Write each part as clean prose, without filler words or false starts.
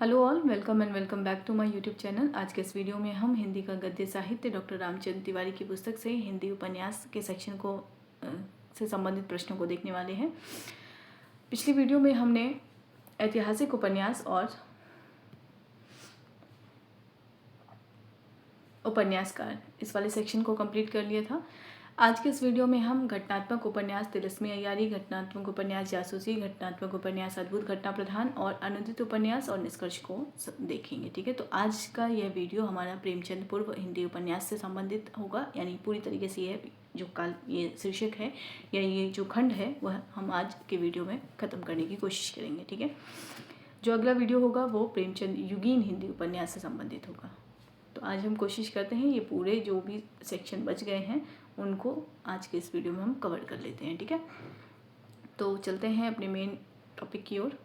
Hello all, welcome and welcome back to my YouTube channel. आज के इस video में हम हिंदी का गद्य साहित्य डॉक्टर रामचंद्र तिवारी की पुस्तक से हिंदी उपन्यास के सेक्शन को से संबंधित प्रश्नों को देखने वाले हैं। पिछली वीडियो में हमने ऐतिहासिक उपन्यास और उपन्यासकार इस वाले सेक्शन को कंप्लीट कर लिया था। आज के इस वीडियो में हम घटनात्मक उपन्यास तिलिस्मी अय्यारी, घटनात्मक उपन्यास जासूसी, घटनात्मक उपन्यास अद्भुत घटना प्रधान और अनुदित उपन्यास और निष्कर्ष को देखेंगे। ठीक है, तो आज का यह वीडियो हमारा प्रेमचंद पूर्व हिंदी उपन्यास से संबंधित होगा, यानी पूरी तरीके से ये शीर्षक है या ये जो खंड है वह हम आज के वीडियो में ख़त्म करने की कोशिश करेंगे। ठीक है, जो अगला वीडियो होगा वो प्रेमचंद युगीन हिंदी उपन्यास से संबंधित होगा। तो आज हम कोशिश करते हैं ये पूरे जो भी सेक्शन बच गए हैं उनको आज के इस वीडियो में हम कवर कर लेते हैं। ठीक है, तो चलते हैं अपने मेन टॉपिक की ओर।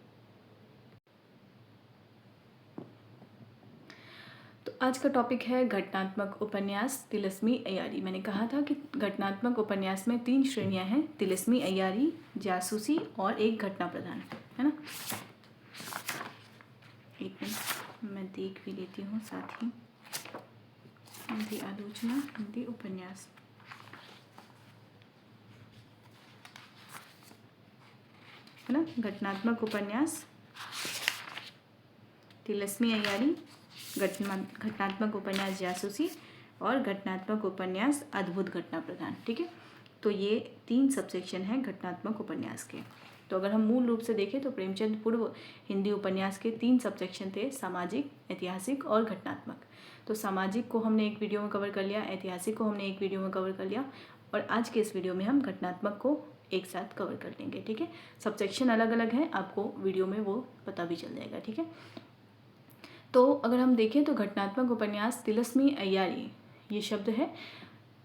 तो आज का टॉपिक है घटनात्मक उपन्यास तिलिस्मी अय्यारी। मैंने कहा था कि घटनात्मक उपन्यास में 3 श्रेणियां हैं, तिलिस्मी अय्यारी, जासूसी और एक घटना प्रधान, है ना। एक मिनट मैं देख भी लेती हूँ साथ ही। हिंदी आलोचना, हिंदी उपन्यास, है ना। घटनात्मक उपन्यास तिलिस्मी अय्यारी, घटनात्मक उपन्यास जासूसी और घटनात्मक उपन्यास अद्भुत घटना प्रधान। ठीक है, तो ये 3 सबसेक्शन हैं घटनात्मक उपन्यास के। तो अगर हम मूल रूप से देखें तो प्रेमचंद पूर्व हिंदी उपन्यास के 3 सबसेक्शन थे, सामाजिक, ऐतिहासिक और घटनात्मक। तो सामाजिक को हमने एक वीडियो में कवर कर लिया, ऐतिहासिक को हमने एक वीडियो में कवर कर लिया और आज के इस वीडियो में हम घटनात्मक को एक साथ कवर कर लेंगे। ठीक है, सबसेक्शन अलग अलग हैं, आपको वीडियो में वो पता भी चल जाएगा। ठीक है, तो अगर हम देखें तो घटनात्मक उपन्यास तिलिस्मी अय्यारी ये शब्द है,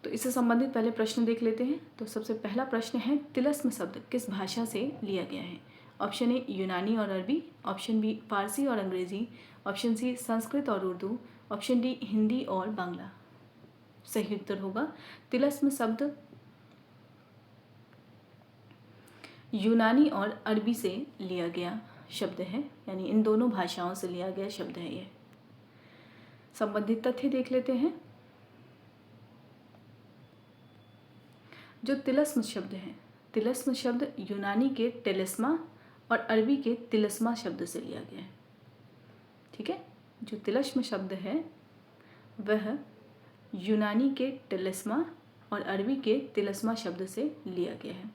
तो इससे संबंधित पहले प्रश्न देख लेते हैं। तो सबसे पहला प्रश्न है, तिलिस्म शब्द किस भाषा से लिया गया है? ऑप्शन ए यूनानी और अरबी, ऑप्शन बी फारसी और अंग्रेजी, ऑप्शन सी संस्कृत और उर्दू, ऑप्शन डी हिंदी और बांग्ला। सही उत्तर होगा तिलिस्म शब्द यूनानी और अरबी से लिया गया शब्द है, यानी इन दोनों भाषाओं से लिया गया शब्द है ये। संबंधित तथ्य देख लेते हैं। जो तिलिस्म शब्द है, तिलिस्म शब्द यूनानी के टेलिस्मा और अरबी के तिलिस्मा शब्द से लिया गया है। ठीक है, जो तिलिस्म शब्द है वह यूनानी के टेलिस्मा और अरबी के तिलिस्मा शब्द से लिया गया है।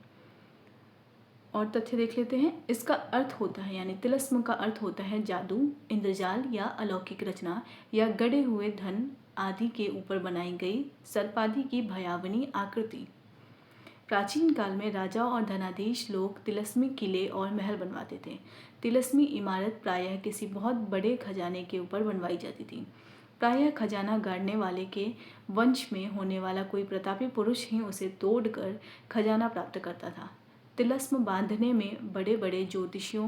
और तथ्य देख लेते हैं। इसका अर्थ होता है, यानी तिलिस्म का अर्थ होता है जादू, इंद्रजाल या अलौकिक रचना या गढ़े हुए धन आदि के ऊपर बनाई गई सर्पादि की भयावनी आकृति। प्राचीन काल में राजा और धनाधीश लोग तिलिस्मी किले और महल बनवाते थे। तिलिस्मी इमारत प्रायः किसी बहुत बड़े खजाने के ऊपर बनवाई जाती थी। प्रायः खजाना गाड़ने वाले के वंश में होने वाला कोई प्रतापी पुरुष ही उसे तोड़कर खजाना प्राप्त करता था। तिलिस्म बांधने में बड़े बड़े ज्योतिषियों,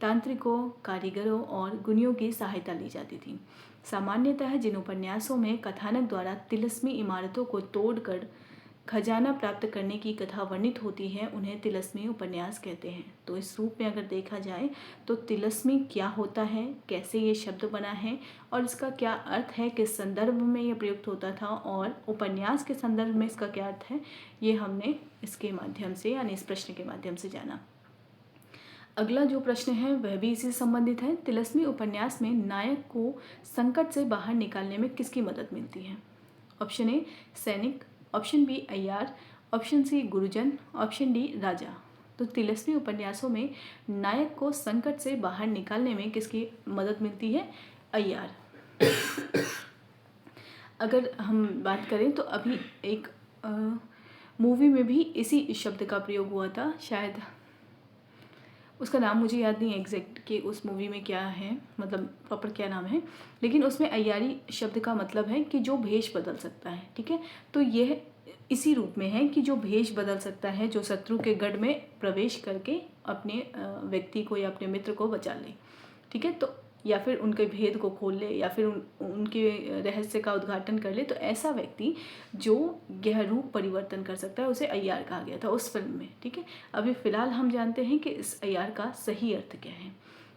तांत्रिकों, कारीगरों और गुणियों की सहायता ली जाती थी। सामान्यतः जिन उपन्यासों में कथानक द्वारा तिलिस्मी इमारतों को तोड़कर खजाना प्राप्त करने की कथा वर्णित होती है उन्हें तिलिस्मी उपन्यास कहते हैं। तो इस रूप में अगर देखा जाए तो तिलिस्मी क्या होता है, कैसे ये शब्द बना है और इसका क्या अर्थ है, किस संदर्भ में ये प्रयुक्त होता था और उपन्यास के संदर्भ में इसका क्या अर्थ है, ये हमने इसके माध्यम से यानी इस प्रश्न के माध्यम से जाना। अगला जो प्रश्न है वह भी इसी से संबंधित है। तिलिस्मी उपन्यास में नायक को संकट से बाहर निकालने में किसकी मदद मिलती है? ऑप्शन ए सैनिक, ऑप्शन बी अय्यार, ऑप्शन सी गुरुजन, ऑप्शन डी राजा। तो तिलिस्मी उपन्यासों में नायक को संकट से बाहर निकालने में किसकी मदद मिलती है? अय्यार। अगर हम बात करें तो अभी एक मूवी में भी इसी शब्द का प्रयोग हुआ था, शायद उसका नाम मुझे याद नहीं है एग्जैक्ट कि उस मूवी में क्या है, मतलब प्रॉपर क्या नाम है, लेकिन उसमें अय्यारी शब्द का मतलब है कि जो भेष बदल सकता है। ठीक है, तो यह इसी रूप में है कि जो भेष बदल सकता है, जो शत्रु के गढ़ में प्रवेश करके अपने व्यक्ति को या अपने मित्र को बचा ले। ठीक है, तो या फिर उनके भेद को खोल ले या फिर उनके रहस्य का उद्घाटन कर ले, तो ऐसा व्यक्ति जो यह रूप परिवर्तन कर सकता है उसे अय्यार कहा गया था उस फिल्म में। ठीक है, अभी फ़िलहाल हम जानते हैं कि इस अय्यार का सही अर्थ क्या है।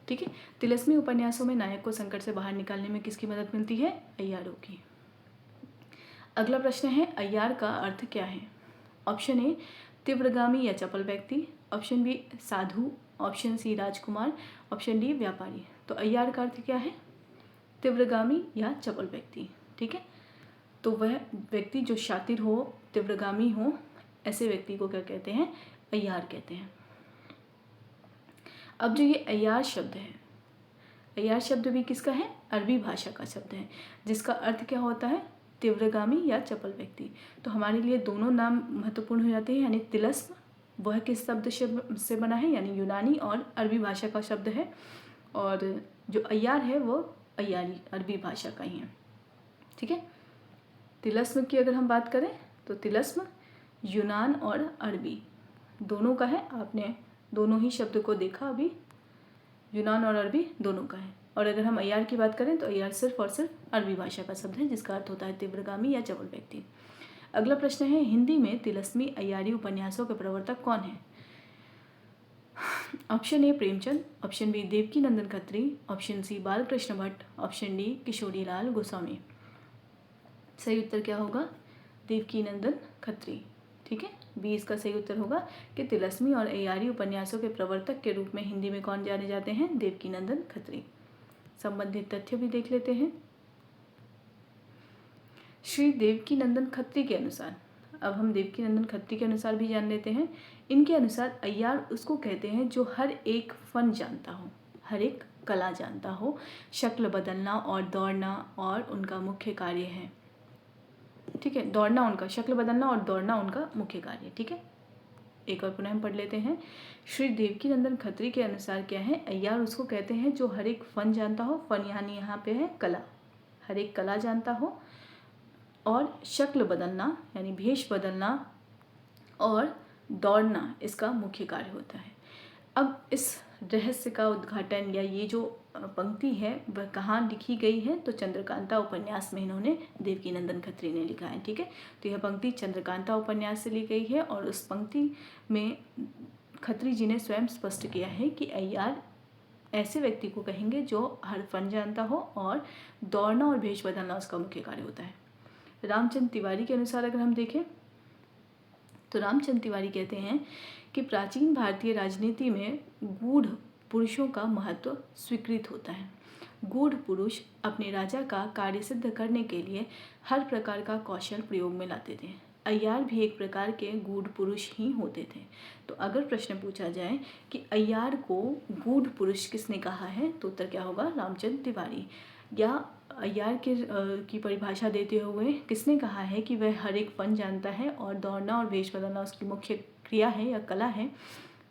ठीक है। तिलस्मी उपन्यासों में नायक को संकट से बाहर निकालने में किसकी मदद मिलती है? अय्यारों की। अगला प्रश्न है अय्यार का अर्थ क्या है? ऑप्शन ए तीव्रगामी या चपल व्यक्ति, ऑप्शन बी साधु, ऑप्शन सी राजकुमार, ऑप्शन डी व्यापारी। तो अय्यार का अर्थ क्या है? तीव्रगामी या चपल व्यक्ति। ठीक है, तो वह व्यक्ति जो शातिर हो, तीव्रगामी हो, ऐसे व्यक्ति को क्या कहते हैं? अय्यार कहते हैं। अब जो ये अय्यार शब्द है, अय्यार शब्द भी किसका है? अरबी भाषा का शब्द है, जिसका अर्थ क्या होता है? तीव्रगामी या चपल व्यक्ति। तो हमारे लिए दोनों नाम महत्वपूर्ण हो जाते हैं, यानी तिलस्म वह किस शब्द से बना है? यानी यूनानी और अरबी भाषा का शब्द है, और जो अय्यार है वो अय्यारी अरबी भाषा का ही है। ठीक है, तिलस्म की अगर हम बात करें तो तिलस्म यूनान और अरबी दोनों का है। आपने दोनों ही शब्द को देखा अभी, यूनान और अरबी दोनों का है। और अगर हम अय्यार की बात करें तो अय्यार सिर्फ और सिर्फ अरबी भाषा का शब्द है, जिसका अर्थ होता है तीव्रगामी या चपल व्यक्ति। अगला प्रश्न है हिंदी में तिलस्मी अय्यारी उपन्यासों के प्रवर्तक कौन है? Option A Premchand, option B Devaki Nandan Khatri, option C Balkrishna Bhatt, option D Kishorilal Goswami. सही उत्तर क्या होगा? देवकी नंदन खत्री। ठीक है, बी इसका सही उत्तर होगा कि तिलस्मी और अय्यारी उपन्यासों के प्रवर्तक के रूप में हिंदी में कौन जाने जाते हैं? देवकी नंदन खत्री। संबंधित तथ्य भी देख लेते हैं। श्री देवकी नंदन खत्री के अनुसार, अब हम देवकी नंदन खत्री के अनुसार भी जान लेते हैं। इनके अनुसार अय्यार उसको कहते हैं जो हर एक फन जानता हो, हर एक कला जानता हो, शक्ल बदलना और दौड़ना और उनका मुख्य कार्य है। ठीक है, दौड़ना उनका, शक्ल बदलना और दौड़ना उनका मुख्य कार्य। ठीक है, एक और पुनः हम पढ़ लेते हैं। श्री देवकी नंदन खत्री के अनुसार क्या है? अय्यार उसको कहते हैं जो हर एक फन जानता हो, फन यानी यहाँ पे है कला, हर एक कला जानता हो, और शक्ल बदलना यानी भेष बदलना और दौड़ना इसका मुख्य कार्य होता है। अब इस रहस्य का उद्घाटन या ये जो पंक्ति है वह कहाँ लिखी गई है? तो चंद्रकांता उपन्यास में इन्होंने देवकी नंदन खत्री ने लिखा है। ठीक है, तो यह पंक्ति चंद्रकांता उपन्यास से ली गई है, और उस पंक्ति में खत्री जी ने स्वयं स्पष्ट किया है कि अय्यार ऐसे व्यक्ति को कहेंगे जो हर फन जानता हो और दौड़ना और भेष बदलना उसका मुख्य कार्य होता है। रामचंद्र तिवारी के अनुसार अगर हम देखें तो रामचंद्र तिवारी कहते हैं कि प्राचीन भारतीय राजनीति में गूढ़ पुरुषों का महत्व स्वीकृत होता है। गूढ़ पुरुष अपने राजा का कार्य सिद्ध करने के लिए हर प्रकार का कौशल प्रयोग में लाते थे। अय्यार भी एक प्रकार के गूढ़ पुरुष ही होते थे। तो अगर प्रश्न पूछा जाए कि अय्यार को गूढ़ पुरुष किसने कहा है, तो उत्तर क्या होगा? रामचंद्र तिवारी। या अय्यार की परिभाषा देते हुए किसने कहा है कि वह हर एक फन जानता है और दौड़ना और वेश बदलना उसकी मुख्य क्रिया है या कला है?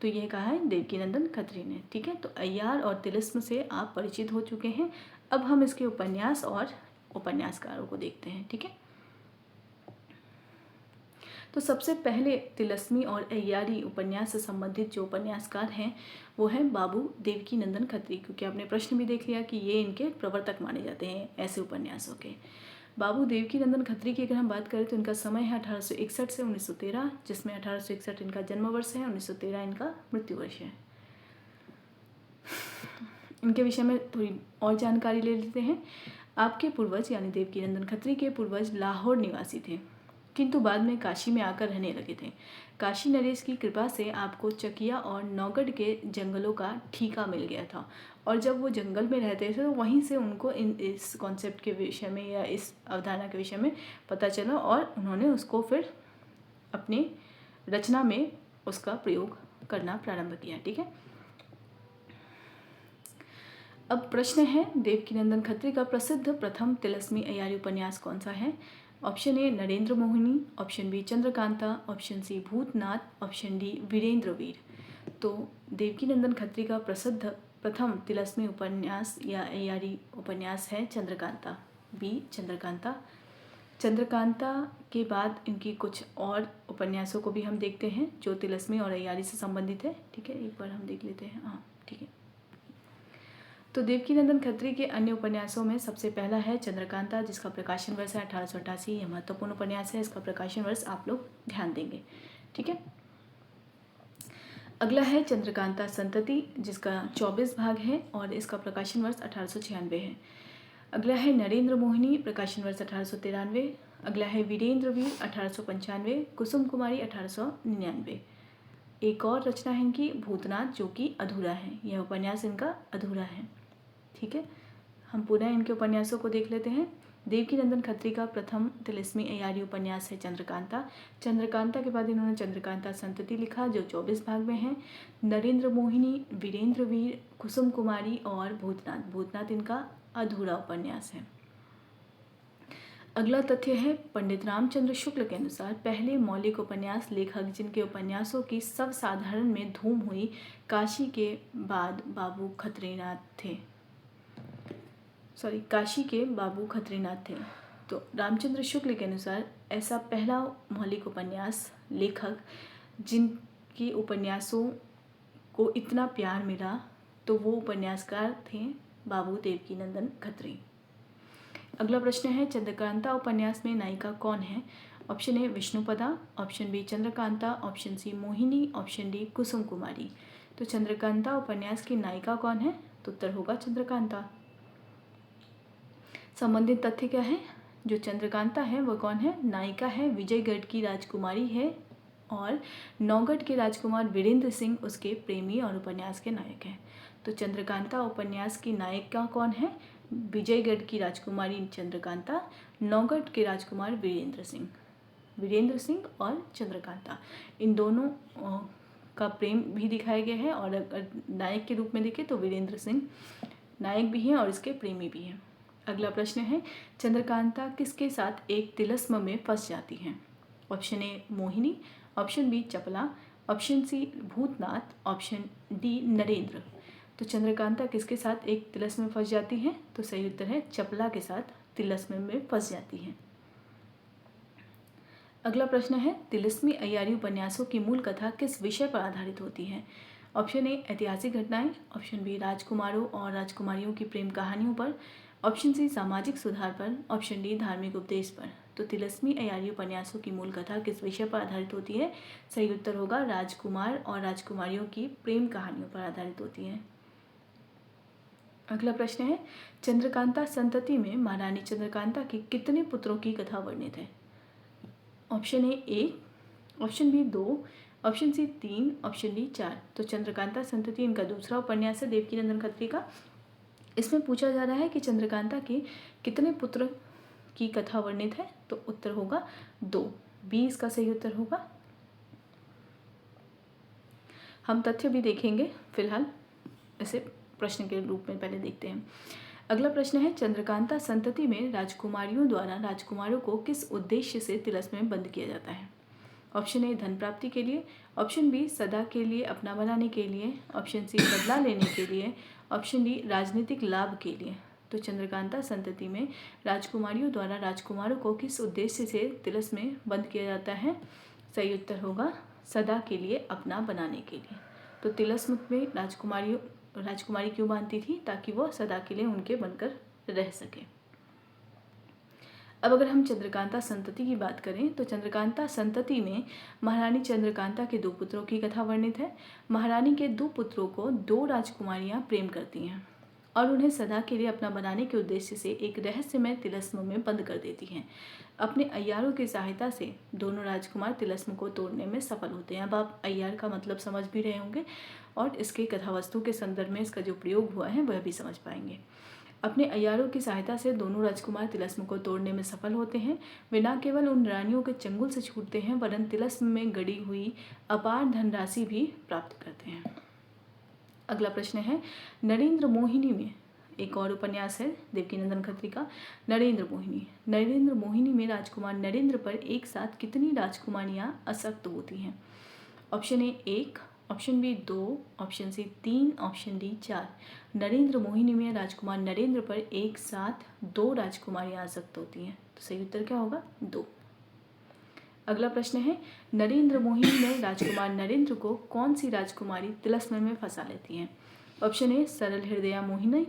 तो यह कहा है देवकी नंदन खत्री ने। ठीक है, तो अय्यार और तिलस्म से आप परिचित हो चुके हैं। अब हम इसके उपन्यास और उपन्यासकारों को देखते हैं। ठीक है, तो सबसे पहले तिलस्मी और अय्यारी उपन्यास से संबंधित जो उपन्यासकार हैं वो हैं बाबू देवकी नंदन खत्री, क्योंकि आपने प्रश्न भी देख लिया कि ये इनके प्रवर्तक माने जाते हैं ऐसे उपन्यासों के। बाबू देवकी नंदन खत्री की अगर हम बात करें तो इनका समय है 1861 से 1913, जिसमें 1861 इनका जन्म वर्ष है, 1913 इनका मृत्यु वर्ष है। इनके विषय में थोड़ी और जानकारी ले लेते हैं। आपके पूर्वज यानी देवकी नंदन खत्री के पूर्वज लाहौर निवासी थे, किंतु बाद में काशी में आकर रहने लगे थे। काशी नरेश की कृपा से आपको चकिया और नौगढ़ के जंगलों का ठीका मिल गया था, और जब वो जंगल में रहते थे तो वहीं से उनको इस कॉन्सेप्ट के विषय में या इस अवधारणा के विषय में पता चला, और उन्होंने उसको फिर अपनी रचना में उसका प्रयोग करना प्रारंभ किया। ठीक है, अब प्रश्न है देवकी नंदन खत्री का प्रसिद्ध प्रथम तिलस्मी अय्यारी उपन्यास कौन सा है? Option A Narendra Mohini, option B Chandrakanta, option C Bhootnath, option D Virendra Veer. तो देवकी नंदन खत्री का प्रसिद्ध प्रथम तिलस्मी उपन्यास या अय्यारी उपन्यास है चंद्रकांता, बी चंद्रकांता। चंद्रकांता के बाद इनकी कुछ और उपन्यासों को भी हम देखते हैं जो तिलस्मी और अय्यारी से संबंधित है। ठीक है, एक बार हम देख लेते हैं। हाँ ठीक है, तो देवकी नंदन खत्री के अन्य उपन्यासों में सबसे पहला है चंद्रकांता, जिसका प्रकाशन वर्ष है 1888। यह महत्वपूर्ण उपन्यास है, इसका प्रकाशन वर्ष आप लोग ध्यान देंगे। ठीक है, अगला है चंद्रकांता संतति, जिसका 24 भाग है और इसका प्रकाशन वर्ष 1896 है। अगला है नरेंद्र मोहिनी, प्रकाशन वर्ष 1893। अगला है वीरेंद्र वीर 1895, कुसुम कुमारी 1899। एक और रचना है इनकी भूतनाथ, जो कि अधूरा है, यह उपन्यास इनका अधूरा है। ठीक है, हम पुनः इनके उपन्यासों को देख लेते हैं। देवकीनंदन खत्री का प्रथम तिलिस्मी अय्यारी उपन्यास है चंद्रकांता। चंद्रकांता के बाद इन्होंने चंद्रकांता संतति लिखा, जो 24 भाग में है। नरेंद्र मोहिनी, वीरेंद्र वीर, कुसुम कुमारी और भूतनाथ। भूतनाथ इनका अधूरा उपन्यास है। अगला तथ्य है पंडित रामचंद्र शुक्ल के अनुसार पहले मौलिक उपन्यास लेखक जिनके उपन्यासों की सब साधारण में धूम हुई काशी के बाद बाबू खत्रीनाथ थे। काशी के बाबू खत्रीनाथ थे। तो रामचंद्र शुक्ल के अनुसार ऐसा पहला मौलिक उपन्यास लेखक जिनके उपन्यासों को इतना प्यार मिला, तो वो उपन्यासकार थे बाबू देवकीनंदन खत्री। अगला प्रश्न है चंद्रकांता उपन्यास में नायिका कौन है? Option A Vishnupada, option B Chandrakanta, option C Mohini, option D Kusum Kumari. तो चंद्रकांता उपन्यास की नायिका कौन है? तो उत्तर होगा चंद्रकांता। संबंधित तथ्य क्या है? जो चंद्रकांता है वह कौन है? नायिका है विजयगढ़ की राजकुमारी है और नौगढ़ के राजकुमार वीरेंद्र सिंह उसके प्रेमी और उपन्यास के नायक हैं। तो चंद्रकांता उपन्यास की नायिका कौन है? विजयगढ़ की राजकुमारी चंद्रकांता, नौगढ़ के राजकुमार वीरेंद्र सिंह और चंद्रकांता, इन दोनों का प्रेम भी दिखाया गया है। और अगर नायक के रूप में देखें तो वीरेंद्र सिंह नायक भी हैं और इसके प्रेमी भी हैं। अगला प्रश्न है चंद्रकांता किसके साथ एक तिलिस्म में फंस जाती हैं? Option A Mohini, option B Chapla, option C Bhootnath, option D Narendra. तो चंद्रकांता किसके साथ एक तिलिस्म में फंस जाती हैं? तो सही उत्तर है चपला के साथ तिलिस्म में फंस जाती हैं। अगला प्रश्न है तिलिस्मी अय्यारी उपन्यासों की मूल कथा किस विषय पर आधारित होती है? ऑप्शन ए ऐतिहासिक घटनाएं, ऑप्शन बी राजकुमारों और राजकुमारियों की प्रेम कहानियों पर, ऑप्शन सी सामाजिक सुधार पर, ऑप्शन डी धार्मिक उपदेश पर। तो तिलिस्मी अय्यारी उपन्यासों की मूल कथा किस विषय पर आधारित होती है? सही उत्तर होगा राजकुमार और राजकुमारियों की प्रेम कहानियों पर आधारित होती है। अगला प्रश्न है चंद्रकांता संतति में महारानी चंद्रकांता के कितने पुत्रों की कथा वर्णित है? Option A 1, option B 2, option C 3, option D 4। तो चंद्रकांता संतति इनका दूसरा उपन्यास है देवकीनंदन खत्री का। इसमें पूछा जा रहा है कि चंद्रकांता के कितने पुत्र की कथा वर्णित है? तो उत्तर होगा 2, बी इसका सही उत्तर होगा। हम तथ्य भी देखेंगे, फिलहाल इसे प्रश्न के रूप में पहले देखते हैं। अगला प्रश्न है चंद्रकांता संतति में राजकुमारियों द्वारा राजकुमारों को किस उद्देश्य से तिलिस्म में बंद किया जाता है? ऑप्शन ए धन प्राप्ति के लिए, ऑप्शन बी सदा के लिए अपना बनाने के लिए, ऑप्शन सी बदला लेने के लिए, ऑप्शन डी राजनीतिक लाभ के लिए। तो चंद्रकांता संतति में राजकुमारियों द्वारा राजकुमारों को किस उद्देश्य से तिलिस्म में बंद किया जाता है? सही उत्तर होगा सदा के लिए अपना बनाने के लिए। तो तिलिस्म में राजकुमारी क्यों बांधती थी? ताकि वो सदा के लिए उनके बनकर रह सके। अब अगर हम चंद्रकांता संतति की बात करें तो चंद्रकांता संतति में महारानी चंद्रकांता के 2 पुत्रों की कथा वर्णित है। महारानी के 2 पुत्रों को 2 राजकुमारियां प्रेम करती हैं और उन्हें सदा के लिए अपना बनाने के उद्देश्य से एक रहस्यमय तिलिस्म में बंद कर देती हैं। अपने अय्यारों की सहायता से दोनों राजकुमार तिलिस्म को तोड़ने में सफल होते हैं। अब आप अय्यार का मतलब समझ भी रहे होंगे और इसके कथावस्तु के संदर्भ में इसका जो प्रयोग हुआ है वह भी समझ पाएंगे। अपने अय्यारों की सहायता से दोनों राजकुमार तिलिस्म को तोड़ने में सफल होते हैं। वे न केवल उन रानियों के चंगुल से छूटते हैं वरन तिलिस्म में गड़ी हुई अपार धनराशि भी प्राप्त करते हैं। अगला प्रश्न है नरेंद्र मोहिनी में एक और उपन्यास है देवकीनंदन खत्री का नरेंद्र मोहिनी में राजकुमार नरेंद्र पर एक साथ कितनी राजकुमारियां आसक्त होती हैं? Option A 1, option B 2, option C 3, option D 4। Narendra Mohini में राजकुमार नरेंद्र पर एक साथ 2 राजकुमारियां आसक्त होती हैं। तो सही उत्तर क्या होगा? 2। अगला प्रश्न है नरेंद्र मोहिनी में राजकुमार नरेंद्र को कौन सी राजकुमारी तिलिस्म में फंसा लेती हैं? ऑप्शन ए सरल हृदया मोहिनी,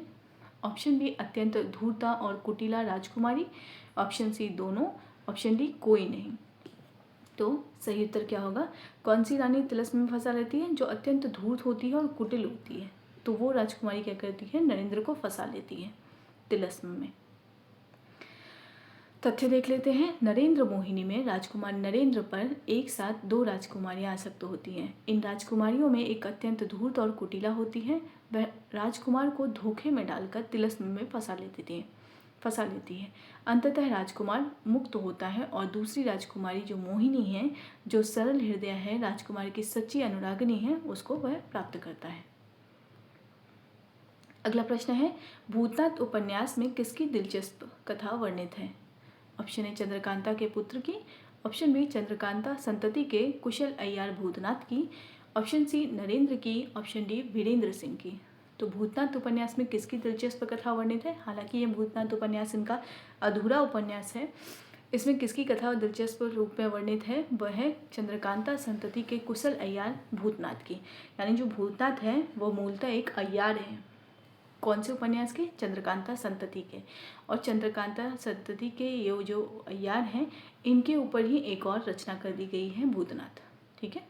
ऑप्शन बी अत्यंत धूर्ता और कुटिला राजकुमारी, ऑप्शन सी दोनों, ऑप्शन डी कोई नहीं। तो सही उत्तर क्या होगा? कौन सी रानी तिलस्म में फंसा रहती है? जो अत्यंत धूर्त होती है और कुटिल होती है। तो वो राजकुमारी क्या करती है? नरेंद्र को फंसा लेती है तिलस्म में। तथ्य देख लेते हैं। नरेंद्र मोहिनी में राजकुमार नरेंद्र पर एक साथ 2 राजकुमारियां आसक्त होती हैं। इन राजकुमारियों में एक अत्यंत धूर्त और कुटिला होती है। वह राजकुमार को धोखे में डालकर तिलस्म में फंसा लेती है। अंततः राजकुमार मुक्त होता है और दूसरी राजकुमारी जो मोहिनी है, जो सरल हृदय है, राजकुमार की सच्ची अनुरागिनी है, उसको वह प्राप्त करता है। अगला प्रश्न है, भूतनाथ उपन्यास में किसकी दिलचस्प कथा वर्णित है? ऑप्शन ए चंद्रकांता के पुत्र की, ऑप्शन बी चंद्रकांता संतति के कुशल अय्यार भूतनाथ की, ऑप्शन सी नरेंद्र की, ऑप्शन डी वीरेंद्र सिंह की। तो भूतनाथ उपन्यास में किसकी दिलचस्प कथा वर्णित है? हालांकि ये भूतनाथ उपन्यास इनका अधूरा उपन्यास है। इसमें किसकी कथा दिलचस्प रूप में वर्णित है? वह है चंद्रकांता संतति के कुशल अय्यार भूतनाथ की। यानी जो भूतनाथ है वो मूलतः एक अय्यार है। कौन से उपन्यास के? चंद्रकांता संतति के। और चंद्रकांता संतति के ये जो अय्यार हैं, इनके ऊपर ही एक और रचना कर दी गई है भूतनाथ। ठीक है,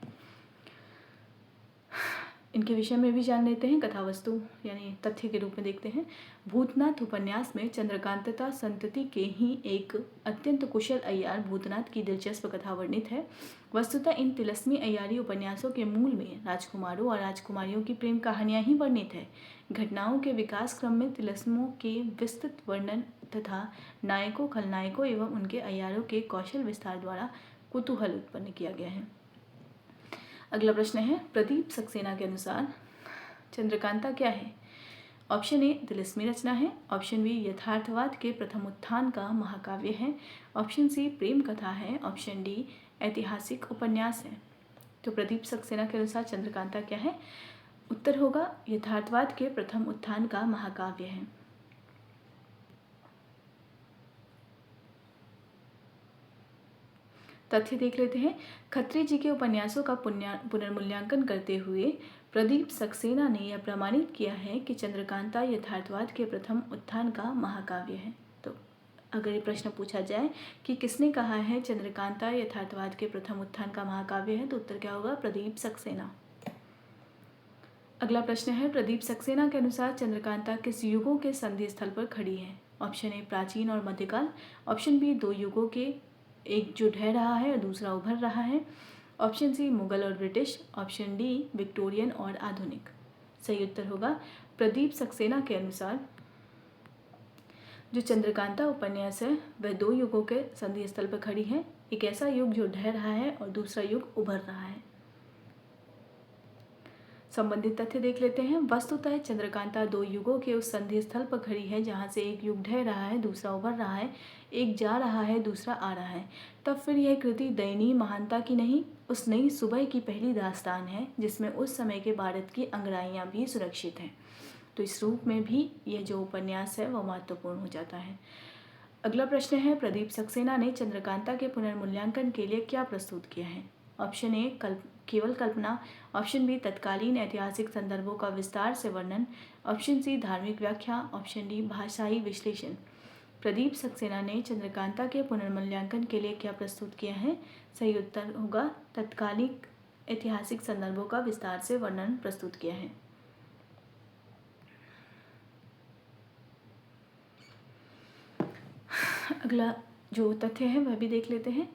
इनके विषय में भी जान लेते हैं। कथा वस्तु यानी तथ्य के रूप में देखते हैं। भूतनाथ उपन्यास में चंद्रकांता संतति के ही एक अत्यंत कुशल अय्यार भूतनाथ की दिलचस्प कथा वर्णित है। वस्तुतः इन तिलस्मी अय्यारी उपन्यासों के मूल में राजकुमारों और राजकुमारियों की प्रेम कहानियां ही वर्णित है। घटनाओं के विकास क्रम में तिलस्मों के विस्तृत वर्णन तथा नायकों, खलनायकों एवं उनके अय्यारों के कौशल विस्तार द्वारा कुतूहल उत्पन्न किया गया है। अगला प्रश्न है, प्रदीप सक्सेना के अनुसार चंद्रकांता क्या है? ऑप्शन ए तिलस्मी रचना है, ऑप्शन बी यथार्थवाद के प्रथम उत्थान का महाकाव्य है, ऑप्शन सी प्रेम कथा है, ऑप्शन डी ऐतिहासिक उपन्यास है। तो प्रदीप सक्सेना के अनुसार चंद्रकांता क्या है? उत्तर होगा यथार्थवाद के प्रथम उत्थान का महाकाव्य है। तथ्य देख लेते हैं। खत्री जी के उपन्यासों का पुनर्मूल्यांकन करते हुए प्रदीप सक्सेना ने यह प्रमाणित किया है कि चंद्रकांता यथार्थवाद के प्रथम उत्थान का महाकाव्य है। तो अगर ये प्रश्न पूछा जाए कि किसने कहा है चंद्रकांता यथार्थवाद के प्रथम उत्थान का महाकाव्य है, तो उत्तर क्या होगा? प्रदीप सक्सेना। अगला प्रश्न है, प्रदीप सक्सेना के अनुसार चंद्रकांता किस युगों के संधि स्थल पर खड़ी है? ऑप्शन ए प्राचीन और मध्यकाल, ऑप्शन बी 2 युगों के, एक जो ढह रहा है और दूसरा उभर रहा है, ऑप्शन सी मुगल और ब्रिटिश, ऑप्शन डी विक्टोरियन और आधुनिक। सही उत्तर होगा प्रदीप सक्सेना के अनुसार जो चंद्रकांता उपन्यास है वह 2 युगों के संधि स्थल पर खड़ी है। एक ऐसा युग जो ढह रहा है और दूसरा युग उभर रहा है। संबंधित तथ्य देख लेते हैं। वस्तुतः चंद्रकांता 2 युगों के उस संधि स्थल पर खड़ी है जहाँ से एक युग ढह रहा है, दूसरा उभर रहा है, एक जा रहा है, दूसरा आ रहा है। तब फिर यह कृति दयनीय महानता की नहीं, उस नई सुबह की पहली दास्तान है जिसमें उस समय के भारत की अंगराइयाँ भी सुरक्षित हैं। तो इस रूप में भी यह जो उपन्यास है वह महत्वपूर्ण हो जाता है। अगला प्रश्न है, प्रदीप सक्सेना ने चंद्रकांता के पुनर्मूल्यांकन के लिए क्या प्रस्तुत किया है? ऑप्शन ए केवल कल्पना, ऑप्शन बी तत्कालीन ऐतिहासिक संदर्भों का विस्तार से वर्णन, ऑप्शन सी धार्मिक व्याख्या, ऑप्शन डी भाषाई विश्लेषण। प्रदीप सक्सेना ने चंद्रकांता के पुनर्मूल्यांकन के लिए क्या प्रस्तुत किया है? सही उत्तर होगा तत्कालीन ऐतिहासिक संदर्भों का विस्तार से वर्णन प्रस्तुत किया है। अगला जो तथ्य है वह भी देख लेते हैं।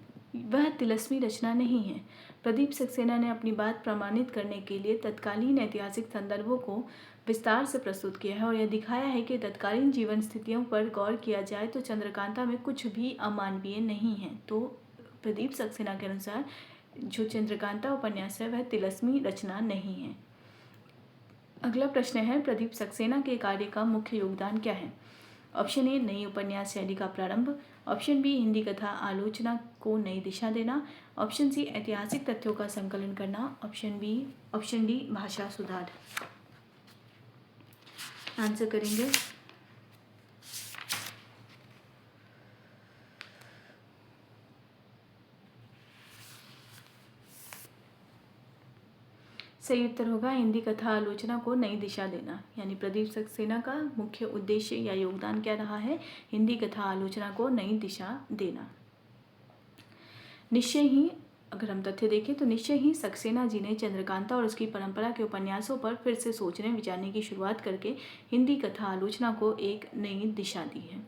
वह तिलस्मी रचना नहीं है। प्रदीप सक्सेना ने अपनी बात प्रमाणित करने के लिए तत्कालीन ऐतिहासिक संदर्भों को विस्तार से प्रस्तुत किया है और यह दिखाया है कि तत्कालीन जीवन स्थितियों पर गौर किया जाए तो चंद्रकांता में कुछ भी अमानवीय नहीं है। तो प्रदीप सक्सेना के अनुसार जो चंद्रकांता उपन्यास है वह तिलस्मी रचना नहीं है। अगला प्रश्न है, प्रदीप सक्सेना के कार्य का मुख्य योगदान क्या है? ऑप्शन ए नई उपन्यास शैली का प्रारंभ, ऑप्शन बी हिंदी कथा आलोचना को नई दिशा देना, ऑप्शन सी ऐतिहासिक तथ्यों का संकलन करना, ऑप्शन डी भाषा सुधार। आंसर करेंगे। सही उत्तर होगा हिंदी कथा आलोचना को नई दिशा देना। यानी प्रदीप सक्सेना का मुख्य उद्देश्य या योगदान क्या रहा है? हिंदी कथा आलोचना को नई दिशा देना। निश्चय ही अगर हम तथ्य देखें तो निश्चय ही सक्सेना जी ने चंद्रकांता और उसकी परंपरा के उपन्यासों पर फिर से सोचने विचारने की शुरुआत करके हिंदी कथा आलोचना को एक नई दिशा दी है।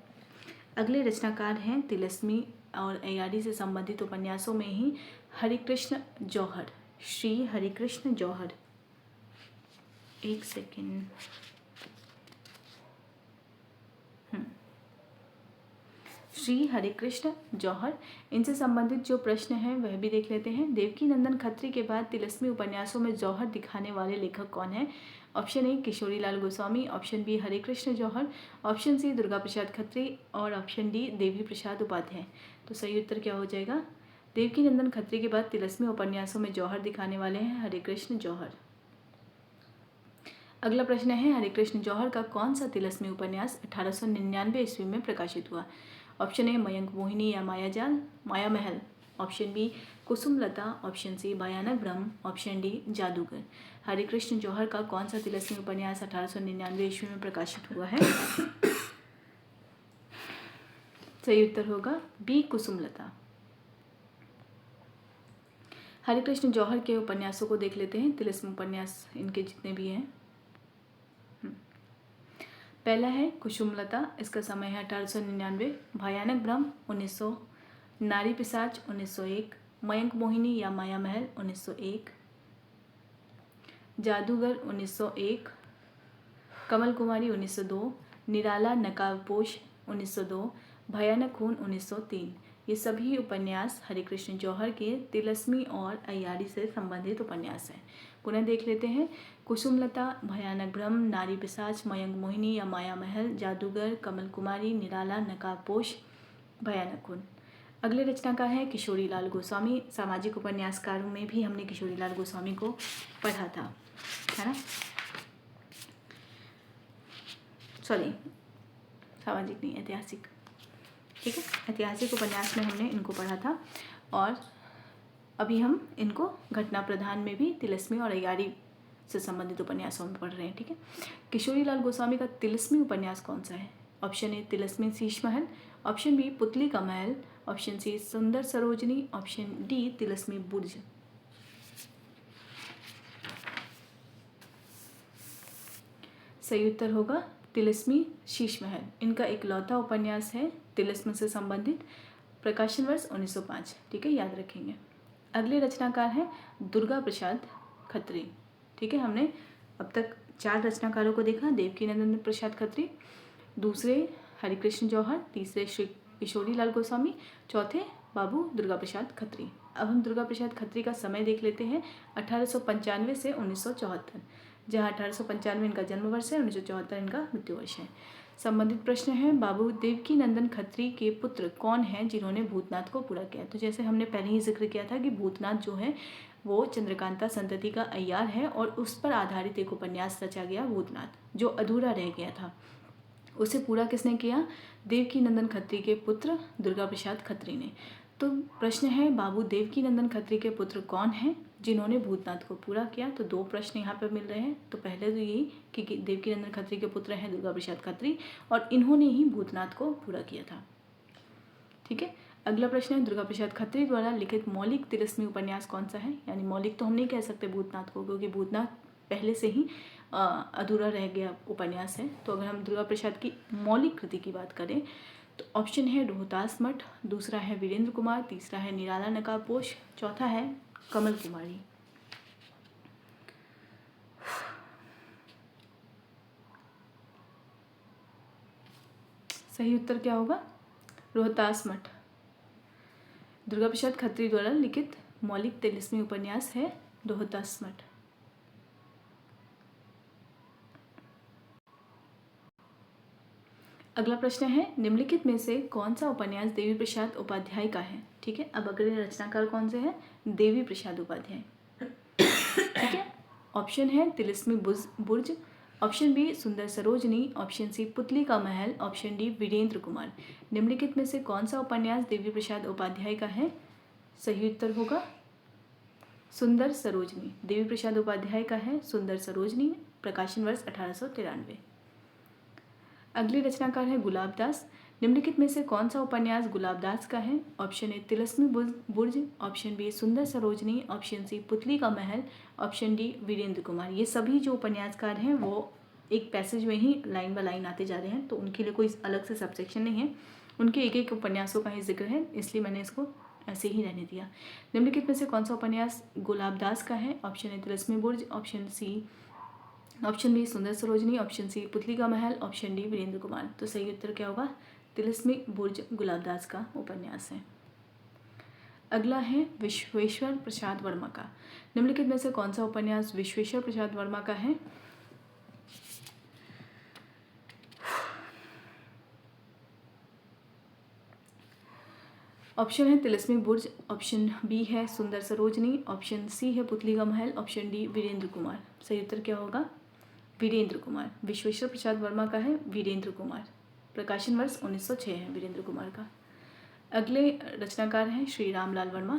अगले रचनाकार हैं तिलस्मी और अय्यारी से संबंधित उपन्यासों में ही हरिकृष्ण जौहर, श्री हरिकृष्ण जौहर। एक सेकेंड, श्री हरिकृष्ण जौहर। इनसे संबंधित जो प्रश्न हैं वह भी देख लेते हैं। देवकीनंदन खत्री के बाद तिलस्मी उपन्यासों में जौहर दिखाने वाले लेखक कौन हैं? Option A Kishorilal Goswami, option B Harikrishna Jauhar, option C Durga Prasad Khatri और ऑप्शन डी देवी प्रसाद उपाध्याय। तो सही उत्तर क्या हो जाएगा? देवकीनंदन खत्री के बाद तिलस्मी उपन्यासों में जौहर दिखाने वाले हैं हरिकृष्ण जौहर। अगला प्रश्न है, हरिकृष्ण जौहर का कौन सा तिलस्मी उपन्यास 1899 ईस्वी में प्रकाशित हुआ? ऑप्शन ए मयंक मोहिनी या Mayajal, Maya Mahal, option B Kusumlata, option C Bhayanak Brahm, option D जादूगर। हरिकृष्ण जौहर का कौन सा तिलस्मी उपन्यास 1899 ईस्वी में प्रकाशित हुआ है? सही उत्तर होगा बी कुसुमलता। हरिकृष्ण जौहर के उपन्यासों को देख लेते हैं, तिलस्मी उपन्यास इनके जितने भी हैं। पहला है कुसुमलता, इसका समय है 1899। भयानक ब्रह्म 1900, नारी पिशाच 1901, मयंक मोहिनी या माया महल 1901, जादूगर 1901, कमल कुमारी 1902, निराला नकाबपोश 1902, भयानक खून 1903। ये सभी उपन्यास हरिकृष्ण जौहर के तिलस्मी और अय्यारी से संबंधित उपन्यास हैं। पुनः देख लेते हैं, कुसुमलता, भयानक ब्रह्म, नारी पिशाच, मयंक मोहिनी या माया महल, जादूगर, कमल कुमारी, निराला नकाबपोश, भयानक खून। अगले रचनाकार हैं किशोरीलाल गोस्वामी। सामाजिक उपन्यासकारों में भी हमने किशोरीलाल गोस्वामी को पढ़ा था, है ना? सॉरी, सामाजिक नहीं, ऐतिहासिक। ठीक है, ऐतिहासिक उपन्यास में हमने इनको पढ़ा था और अभी हम इनको घटना प्रधान में भी तिलस्मी और अय्यारी से संबंधित उपन्यासों में पढ़ रहे हैं। ठीक है, किशोरीलाल गोस्वामी का तिलस्मी उपन्यास कौन सा है? Option A तिलस्मी Sheesh Mahal, option B पुतली का महल, ऑप्शन सी सुंदर सरोजनी, ऑप्शन डी तिलस्मी बुर्ज। सही उत्तर होगा तिलस्मी शीश महल। इनका इकलौता उपन्यास है तिलस्म से संबंधित, प्रकाशन वर्ष 1905। ठीक है, याद रखेंगे। अगले रचनाकार हैं दुर्गा प्रसाद खत्री। ठीक है, हमने अब तक 4 रचनाकारों को देखा। देवकीनंदन प्रसाद खत्री, दूसरे हरिकृष्ण जौहर, तीसरे श्री किशोरीलाल गोस्वामी, चौथे बाबू दुर्गा प्रसाद खत्री। अब हम दुर्गा प्रसाद खत्री का समय देख लेते हैं, 1895 से 1974, जहाँ 1895 इनका जन्म वर्ष है, 1974 इनका मृत्यु वर्ष है। संबंधित प्रश्न है, बाबू देवकीनंदन खत्री के पुत्र कौन हैं जिन्होंने भूतनाथ को पूरा किया? तो जैसे हमने पहले ही जिक्र किया था कि भूतनाथ जो है वो चंद्रकांता संतति का अय्यार है और उस पर आधारित एक उपन्यास रचा गया भूतनाथ, जो अधूरा रह गया था। उसे पूरा किसने किया? देवकीनंदन खत्री के पुत्र दुर्गा प्रसाद खत्री ने। तो प्रश्न है, बाबू देवकीनंदन खत्री के पुत्र कौन हैं जिन्होंने भूतनाथ को पूरा किया? तो 2 प्रश्न यहाँ पर मिल रहे हैं। तो पहले तो यही कि देवकीनंदन खत्री के पुत्र हैं दुर्गा प्रसाद खत्री और इन्होंने ही भूतनाथ को पूरा किया था। ठीक है, अगला प्रश्न है, दुर्गा प्रसाद खत्री द्वारा लिखित मौलिक तिलस्मी उपन्यास कौन सा है? यानी मौलिक तो हम नहीं कह सकते भूतनाथ को, क्योंकि भूतनाथ पहले से ही अधूरा रह गया उपन्यास है। तो अगर हम दुर्गा प्रसाद की मौलिक कृति की बात करें तो ऑप्शन है रोहतास मठ, दूसरा है वीरेंद्र कुमार, तीसरा है निराला नकाबपोश, चौथा है कमल कुमारी। सही उत्तर क्या होगा? रोहतास मठ। दुर्गा प्रसाद खत्री द्वारा लिखित मौलिक तिलस्मी उपन्यास है रोहतास मठ। अगला प्रश्न है, निम्नलिखित में से कौन सा उपन्यास देवी प्रसाद उपाध्याय का है? ठीक है, अब अगले रचनाकार कौन से हैं? देवी प्रसाद उपाध्याय। ठीक है, ऑप्शन है तिलस्मी Burj, option B Sundar Sarojini, option C पुतली का महल, ऑप्शन डी वीरेंद्र कुमार। निम्नलिखित में से कौन सा उपन्यास देवी प्रसाद उपाध्याय का है? सही उत्तर होगा सुंदर सरोजनी। देवी प्रसाद उपाध्याय का है सुंदर सरोजनी, प्रकाशन वर्ष 1893। अगले रचनाकार है गुलाबदास। निम्नलिखित में से कौन सा उपन्यास गुलाबदास का है? Option A Tilismi Burj, option B Sundar Sarojini, option C पुतली का महल, ऑप्शन डी वीरेंद्र कुमार। ये सभी जो उपन्यासकार हैं वो एक पैसेज में ही लाइन बाय लाइन आते जा रहे हैं, तो उनके लिए कोई अलग से सबसेक्शन नहीं है, उनके एक एक उपन्यासों का ही जिक्र है, इसलिए मैंने इसको ऐसे ही रहने दिया। निम्नलिखित में से कौन सा उपन्यास गुलाबदास का है? Option A Tilismi Burj, option B Sundar Sarojini, option C पुतली का महल, ऑप्शन डी वीरेंद्र कुमार। तो सही उत्तर क्या होगा? तिलस्मी बुर्ज गुलाबदास का उपन्यास है। अगला है विश्वेश्वर प्रसाद वर्मा का। निम्नलिखित में से कौन सा उपन्यास विश्वेश्वर प्रसाद वर्मा का है? ऑप्शन है तिलस्मी बुर्ज, ऑप्शन बी है सुंदर सरोजनी, ऑप्शन सी है पुतली का महल, ऑप्शन डी वीरेंद्र कुमार। सही उत्तर क्या होगा? वीरेंद्र कुमार। विश्वेश्वर प्रसाद वर्मा का है वीरेंद्र कुमार। प्रकाशन वर्ष 1906 है वीरेंद्र कुमार का। अगले रचनाकार हैं श्री रामलाल वर्मा।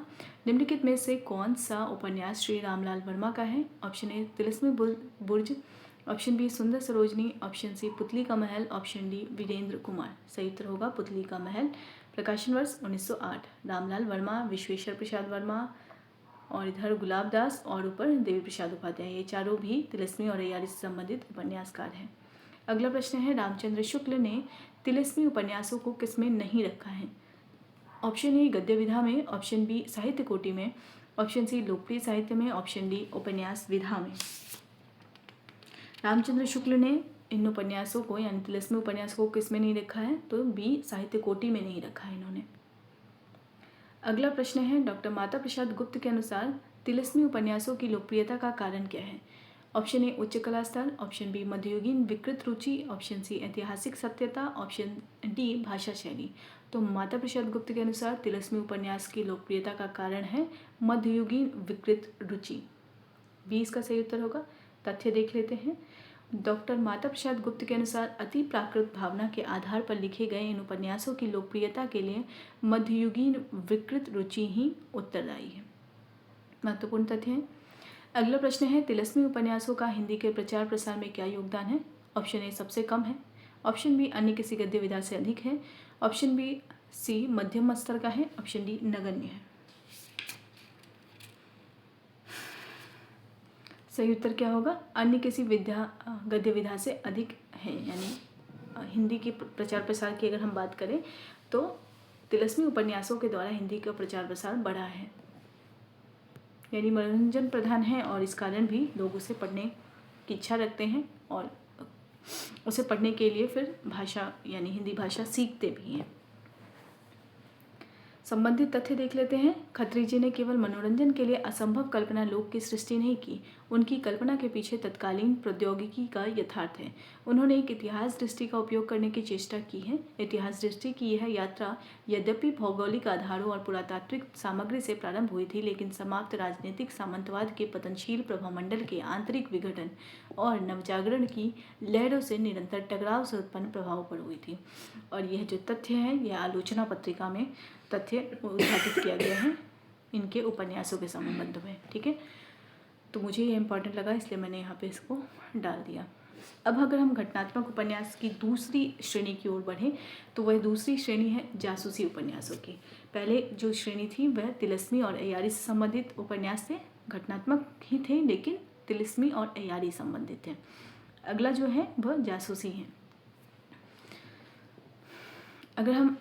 निम्नलिखित में से कौन सा उपन्यास श्री रामलाल वर्मा का है? Option A Tilismi Burj, option B Sundar Sarojini, option C पुतली का महल, ऑप्शन डी वीरेंद्र कुमार। सही उत्तर होगा पुतली का महल। प्रकाशन वर्ष 1908। रामलाल वर्मा, विश्वेश्वर प्रसाद वर्मा और इधर गुलाबदास और ऊपर देवी प्रसाद उपाध्याय, ये चारों भी तिलस्मी और अय्यारी से संबंधित उपन्यासकार हैं। अगला प्रश्न है रामचंद्र शुक्ल ने तिलस्मी उपन्यासों को किसमें नहीं रखा है? ऑप्शन ए गद्य विधा में, ऑप्शन बी साहित्य कोटि में, ऑप्शन सी लोकप्रिय साहित्य में, ऑप्शन डी उपन्यास विधा में। रामचंद्र शुक्ल ने इन उपन्यासों को यानी तिलस्मी उपन्यासों को किसमें नहीं रखा है? तो बी साहित्य कोटि में नहीं रखा है इन्होंने। अगला प्रश्न है डॉक्टर माता प्रसाद गुप्त के अनुसार तिलस्मी उपन्यासों की लोकप्रियता का कारण क्या है? ऑप्शन ए उच्च कला स्तर, ऑप्शन बी मध्ययुगीन विकृत रुचि, ऑप्शन सी ऐतिहासिक सत्यता, ऑप्शन डी भाषा शैली। तो माता प्रसाद गुप्त के अनुसार तिलस्मी उपन्यास की लोकप्रियता का कारण है मध्ययुगीन विकृत रुचि। बी इसका सही उत्तर होगा। तथ्य देख लेते हैं। डॉक्टर माता प्रसाद गुप्त के अनुसार अति प्राकृत भावना के आधार पर लिखे गए इन उपन्यासों की लोकप्रियता के लिए मध्ययुगीन विकृत रुचि ही उत्तरदायी है। महत्वपूर्ण तथ्य है। अगला प्रश्न है तिलस्मी उपन्यासों का हिंदी के प्रचार प्रसार में क्या योगदान है? ऑप्शन ए सबसे कम है, ऑप्शन बी अन्य किसी गद्य विधा से अधिक है, ऑप्शन बी सी मध्यम स्तर का है, ऑप्शन डी नगण्य है। सही उत्तर क्या होगा? अन्य किसी गद्य विधा से अधिक है, यानी हिंदी के प्रचार प्रसार की अगर हम बात करें तो तिलस्मी उपन्यासों के द्वारा हिंदी का प्रचार प्रसार बढ़ा है, यानी मनोरंजन प्रधान है और इस कारण भी लोग उसे पढ़ने की इच्छा रखते हैं और उसे पढ़ने के लिए फिर भाषा यानी हिंदी भाषा सीखते भी हैं। संबंधित तथ्य देख लेते हैं। खत्री जी ने केवल मनोरंजन के लिए असंभव कल्पना लोक की सृष्टि नहीं की, उनकी कल्पना के पीछे तत्कालीन प्रौद्योगिकी का यथार्थ है। उन्होंने एक इतिहास दृष्टि का उपयोग करने की चेष्टा की है। इतिहास दृष्टि की यह यात्रा यद्यपि भौगोलिक आधारों और पुरातात्विक सामग्री से प्रारंभ हुई थी, लेकिन समाप्त राजनीतिक सामंतवाद के पतनशील प्रभामंडल के आंतरिक विघटन और नवजागरण की लहरों से निरंतर टकराव से उत्पन्न प्रभाव पर हुई थी। और यह जो तथ्य है यह आलोचना पत्रिका में तथ्य उद्घाटित किया गया है इनके उपन्यासों के संबंध में। ठीक है, तो मुझे ये इम्पोर्टेंट लगा इसलिए मैंने यहाँ पे इसको डाल दिया। अब अगर हम घटनात्मक उपन्यास की दूसरी श्रेणी की ओर बढ़ें तो वह दूसरी श्रेणी है जासूसी उपन्यासों की। पहले जो श्रेणी थी वह तिलस्मी और अय्यारी से संबंधित उपन्यास थे, घटनात्मक ही थे लेकिन तिलस्मी और अय्यारी संबंधित थे। अगला जो है वह जासूसी है। अगर हम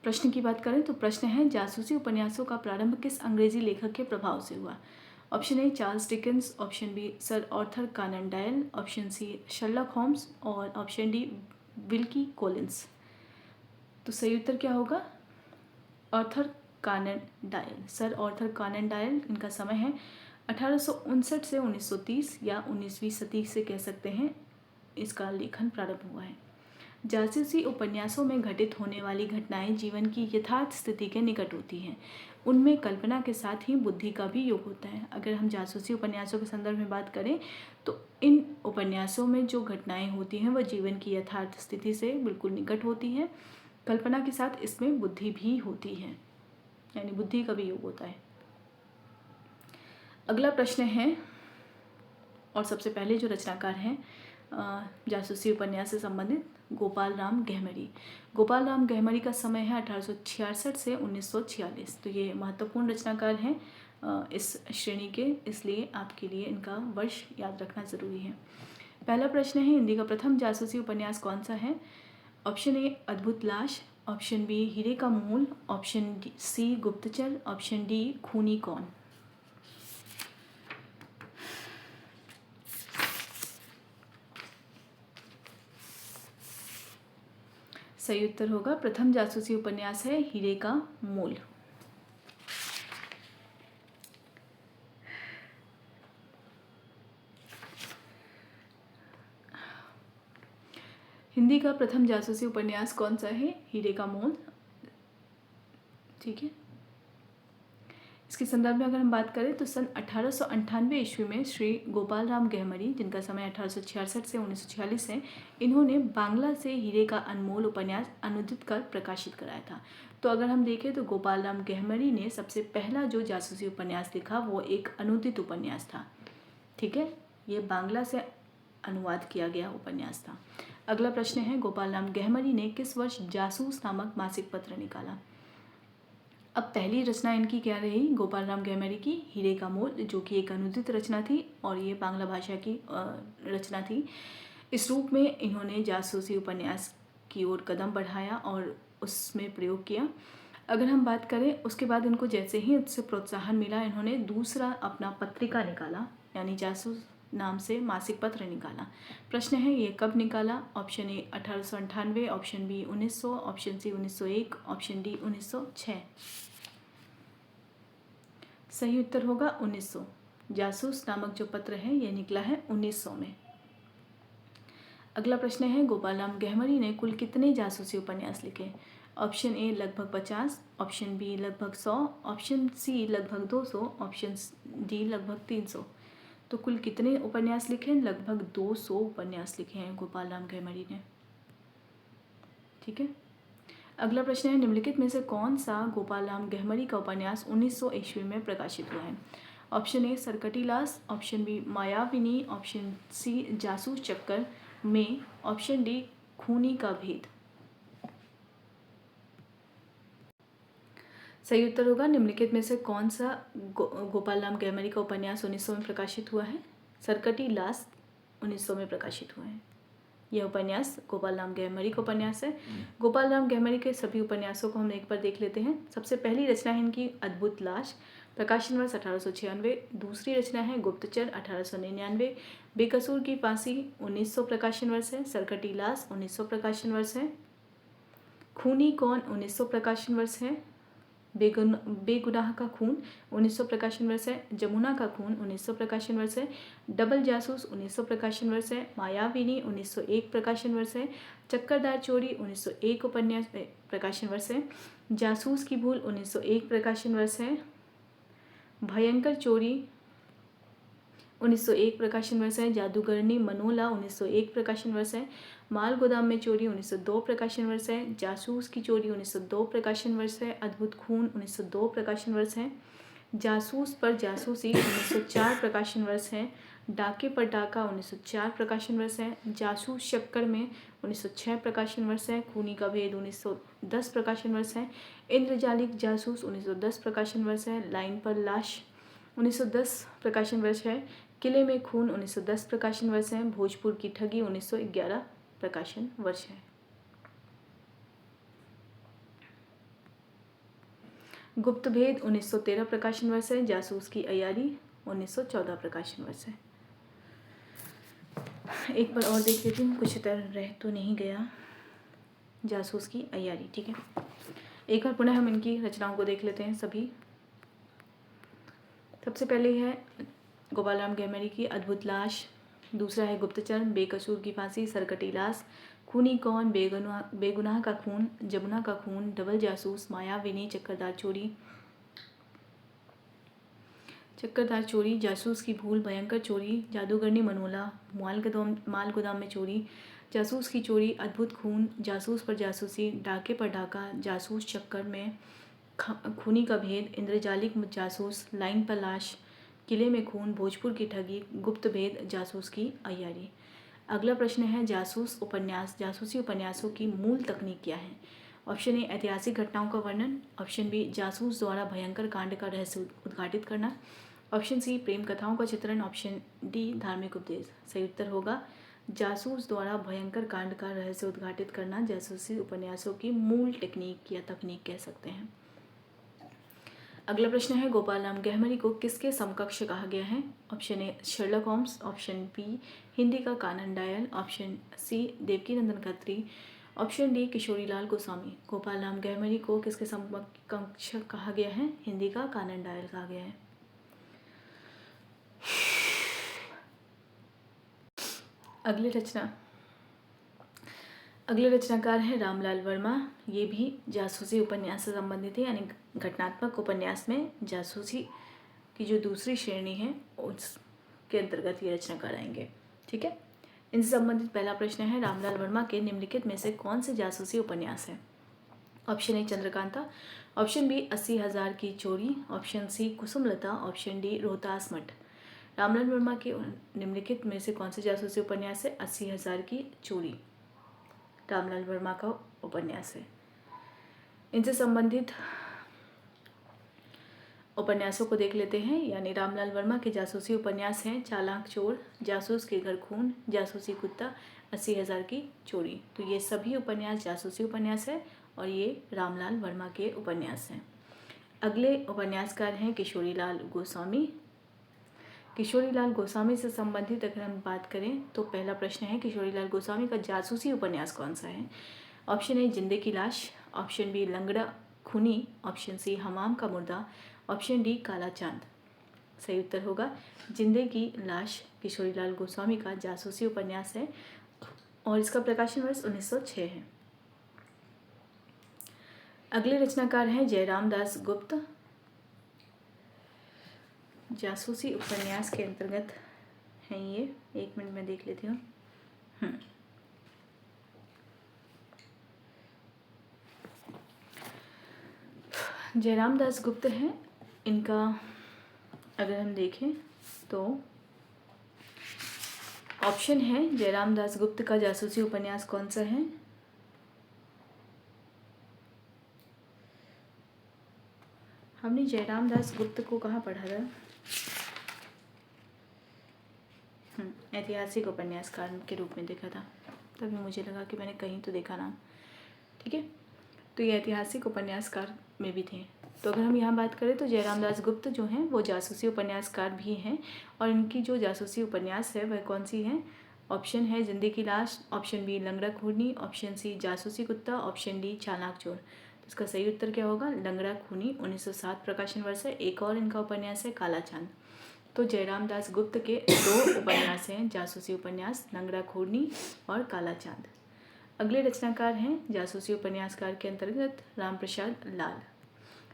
प्रश्न की बात करें तो प्रश्न है जासूसी उपन्यासों का प्रारंभ किस अंग्रेजी लेखक के प्रभाव से हुआ? Option A Charles Dickens, option B sir Arthur Conan Doyle, option C Sherlock Holmes और ऑप्शन डी विल्की कॉलिंस। तो सही उत्तर क्या होगा? Arthur Conan Doyle, sir Arthur Conan Doyle. इनका समय है 1859 से 1930 या 19वीं सदी से कह सकते हैं इसका लेखन प्रारंभ हुआ है। जासूसी उपन्यासों में घटित होने वाली घटनाएं जीवन की यथार्थ स्थिति के निकट होती हैं। उनमें कल्पना के साथ ही बुद्धि का भी योग होता है। अगर हम जासूसी उपन्यासों के संदर्भ में बात करें तो इन उपन्यासों में जो घटनाएं होती हैं वह जीवन की यथार्थ स्थिति से बिल्कुल निकट होती हैं। कल्पना के साथ इसमें बुद्धि भी होती है, यानी बुद्धि का भी योग होता है। अगला प्रश्न है और सबसे पहले जो रचनाकार हैं जासूसी उपन्यास से संबंधित गोपाल राम गहमरी। गोपाल राम गहमरी का समय है 1866 से 1946। तो ये महत्वपूर्ण रचनाकार हैं इस श्रेणी के, इसलिए आपके लिए इनका वर्ष याद रखना ज़रूरी है। पहला प्रश्न है, हिंदी का प्रथम जासूसी उपन्यास कौन सा है? ऑप्शन ए अद्भुत लाश, ऑप्शन बी हीरे का मोल, ऑप्शन सी गुप्तचर, ऑप्शन डी खूनी कौन। सही उत्तर होगा प्रथम जासूसी उपन्यास है हीरे का मोल। हिंदी का प्रथम जासूसी उपन्यास कौन सा है? हीरे का मोल। ठीक है, इसके संदर्भ में अगर हम बात करें तो सन 1898 ईस्वी में श्री गोपाल राम गहमरी, जिनका समय 1866 से 1946 है, इन्होंने बांग्ला से हीरे का अनमोल उपन्यास अनुदित कर प्रकाशित कराया था। तो अगर हम देखें तो गोपाल राम गहमरी ने सबसे पहला जो जासूसी उपन्यास लिखा वो एक अनुदित उपन्यास था। ठीक है, ये बांग्ला से अनुवाद किया गया उपन्यास था। अगला प्रश्न है, गोपाल राम गहमरी ने किस वर्ष जासूस नामक मासिक पत्र निकाला? अब पहली रचना इनकी क्या रही? गोपाल राम गहमरी की हीरे का मोल, जो कि एक अनुदित रचना थी और ये बांग्ला भाषा की रचना थी। इस रूप में इन्होंने जासूसी उपन्यास की ओर कदम बढ़ाया और उसमें प्रयोग किया। अगर हम बात करें उसके बाद इनको जैसे ही उससे प्रोत्साहन मिला, इन्होंने दूसरा अपना पत्रिका निकाला, यानी जासूस नाम से मासिक पत्र निकाला। प्रश्न है, ये कब निकाला? Option A 1898, option B 1900, option C 1901, option D 1906। सही उत्तर होगा 1900। जासूस नामक जो पत्र है ये निकला है 1900 में। अगला प्रश्न है, गोपाल राम गहमरी ने कुल कितने जासूसी उपन्यास लिखे? ऑप्शन ए लगभग 50, ऑप्शन बी लगभग 100, ऑप्शन सी लगभग 200, ऑप्शन डी लगभग 300। तो कुल कितने उपन्यास लिखे? लगभग 200 उपन्यास लिखे हैं गोपाल राम गहमरी ने। ठीक है, अगला प्रश्न है, निम्नलिखित में से कौन सा गोपाल राम गहमरी का उपन्यास 1900 ईस्वी में प्रकाशित हुआ है? ऑप्शन ए सरकटी लाश, ऑप्शन बी मायाविनी, ऑप्शन सी जासूस चक्कर में, ऑप्शन डी खूनी का भेद। सही उत्तर होगा निम्नलिखित में से कौन सा गोपाल राम गहमरी का उपन्यास 1900 में प्रकाशित हुआ है? सरकटी लाश 1900 में प्रकाशित हुआ है। यह उपन्यास गोपाल राम गहमरी का उपन्यास है। गोपाल राम गहमरी के सभी उपन्यासों को हम एक बार देख लेते हैं। सबसे पहली रचना है इनकी अद्भुत लाश, प्रकाशन वर्ष 1896। दूसरी रचना है गुप्तचर 1899। बेकसूर की फांसी 1900 प्रकाशन वर्ष है। सरकटी लाश 1900 प्रकाशन वर्ष है। खूनी कौन 1900 प्रकाशन वर्ष है। बेगुनाह का खून 1900 प्रकाशन वर्ष है। जमुना का खून 1900 प्रकाशन वर्ष है। डबल जासूस 1900 प्रकाशन वर्ष है। मायाविनी 1901 प्रकाशन वर्ष है। चक्करदार चोरी 1901 उपन्यास प्रकाशन वर्ष है। जासूस की भूल 1901 प्रकाशन वर्ष है। भयंकर चोरी 1901 प्रकाशन वर्ष है। जादूगरनी मनोला 1901 प्रकाशन वर्ष है। माल गोदाम में चोरी 1902 प्रकाशन वर्ष है। जासूस की चोरी 1902 प्रकाशन वर्ष है। अद्भुत खून 1902 प्रकाशन वर्ष है। जासूस पर जासूसी 1904 प्रकाशन वर्ष है। डाके पर डाका 1904 प्रकाशन वर्ष है। जासूस चक्कर में 1906 प्रकाशन वर्ष है। खूनी का भेद 1910 प्रकाशन वर्ष है। इंद्रजालिक जासूस 1910 प्रकाशन वर्ष है। लाइन पर लाश 1910 प्रकाशन वर्ष है। किले में खून 1910 प्रकाशन वर्ष है। भोजपुर की ठगी 1911 प्रकाशन वर्ष है। गुप्त भेद 1913 प्रकाशन वर्ष है। जासूस की अयारी 1914 प्रकाशन वर्ष है। एक बार और देख लेती हूँ, कुछ तरह रह तो नहीं गया। जासूस की अयारी, ठीक है। एक बार पुनः हम इनकी रचनाओं को देख लेते हैं सभी। सबसे पहले है गोपाल राम गहमरी की अद्भुत लाश, दूसरा है गुप्तचर, बेकसूर की फांसी, सरकटी लाश, खूनी कौन, बेगुनाह का खून, जमुना का खून, डबल जासूस, मायाविनी, चक्करदार चोरी, जासूस की भूल, भयंकर चोरी, जादूगरनी मनोला, माल गोदाम में चोरी, जासूस की चोरी, अद्भुत खून, जासूस पर जासूसी, डाके पर डाका, जासूस चक्कर में, खूनी का भेद, इंद्रजालिक जासूस, लाइन पर लाश, किले में खून, भोजपुर की ठगी, गुप्त भेद, जासूस की अय्यारी। अगला प्रश्न है जासूसी उपन्यासों की मूल तकनीक क्या है? ऑप्शन ए ऐतिहासिक घटनाओं का वर्णन, ऑप्शन बी जासूस द्वारा भयंकर कांड का रहस्य उद्घाटित करना, ऑप्शन सी प्रेम कथाओं का चित्रण, ऑप्शन डी धार्मिक उपदेश। सही उत्तर होगा जासूस द्वारा भयंकर कांड का रहस्य उद्घाटित करना जासूसी उपन्यासों की मूल टेक्निक या तकनीक कह सकते हैं। अगला प्रश्न है गोपाल राम गहमरी को किसके समकक्ष कहा गया है? Option A Sherlock Holmes, option B Hindi का Conan Doyle, option C Devkinandan Khatri, option D Kishorilal Goswami. Gopal Ram Gahmari को किसके समकक्ष कहा गया है? हिंदी का कानन डायल कहा गया है। अगले रचनाकार हैं रामलाल वर्मा। ये भी जासूसी उपन्यास से संबंधित है, यानी घटनात्मक उपन्यास में जासूसी की जो दूसरी श्रेणी है उसके अंतर्गत ये रचनाकार आएंगे। ठीक है, इनसे संबंधित पहला प्रश्न है रामलाल वर्मा के निम्नलिखित में से कौन से जासूसी उपन्यास है? Option A Chandrakanta, option B 80,000 की चोरी, option C Kusumlata, option D Rohtas Math. Ramlal Verma के निम्नलिखित में से कौन से जासूसी उपन्यास है? 80,000 की चोरी रामलाल वर्मा का उपन्यास है। इनसे संबंधित उपन्यासों को देख लेते हैं, यानी रामलाल वर्मा के जासूसी उपन्यास हैं चालाक चोर, जासूस के घर खून, जासूसी कुत्ता, 80,000 की चोरी। तो ये सभी उपन्यास जासूसी उपन्यास है और ये रामलाल वर्मा के उपन्यास हैं। अगले उपन्यासकार हैं किशोरीलाल गोस्वामी। किशोरीलाल गोस्वामी से संबंधित अगर हम बात करें तो पहला प्रश्न है किशोरीलाल गोस्वामी का जासूसी उपन्यास कौन सा है? ऑप्शन ए जिंदे की लाश, ऑप्शन बी लंगड़ा खूनी, ऑप्शन सी हमाम का मुर्दा, ऑप्शन डी काला चांद। सही उत्तर होगा जिंदे की लाश किशोरीलाल गोस्वामी का जासूसी उपन्यास है और इसका प्रकाशन वर्ष 1906 है। अगले रचनाकार हैं जयराम दास गुप्त। जासूसी उपन्यास के अंतर्गत हैं ये, एक मिनट में देख लेती हूँ। जयराम दास गुप्त हैं। इनका अगर हम देखें तो ऑप्शन है जयराम दास गुप्त का जासूसी उपन्यास कौन सा है? हमने जयराम दास गुप्त को कहाँ पढ़ा था? ऐतिहासिक उपन्यासकार के रूप में देखा था, तभी मुझे लगा कि मैंने कहीं तो देखा नाम। ठीक है, तो ये ऐतिहासिक उपन्यासकार में भी थे। तो अगर हम यहाँ बात करें तो जयराम दास गुप्त जो हैं वो जासूसी उपन्यासकार भी हैं और इनकी जो जासूसी उपन्यास है वह कौन सी है? ऑप्शन है जिंदे की लाश, ऑप्शन बी लंगड़ा खूनी, ऑप्शन सी जासूसी कुत्ता, ऑप्शन डी चालाक चोर। तो इसका सही उत्तर क्या होगा? लंगड़ा खूनी 1907 प्रकाशन वर्ष है। एक और इनका उपन्यास है काला चांद। तो जयराम दास गुप्त के दो उपन्यास हैं जासूसी उपन्यास, लंगड़ा खूनी और काला चांद। अगले रचनाकार हैं जासूसी उपन्यासकार के अंतर्गत रामप्रसाद लाल।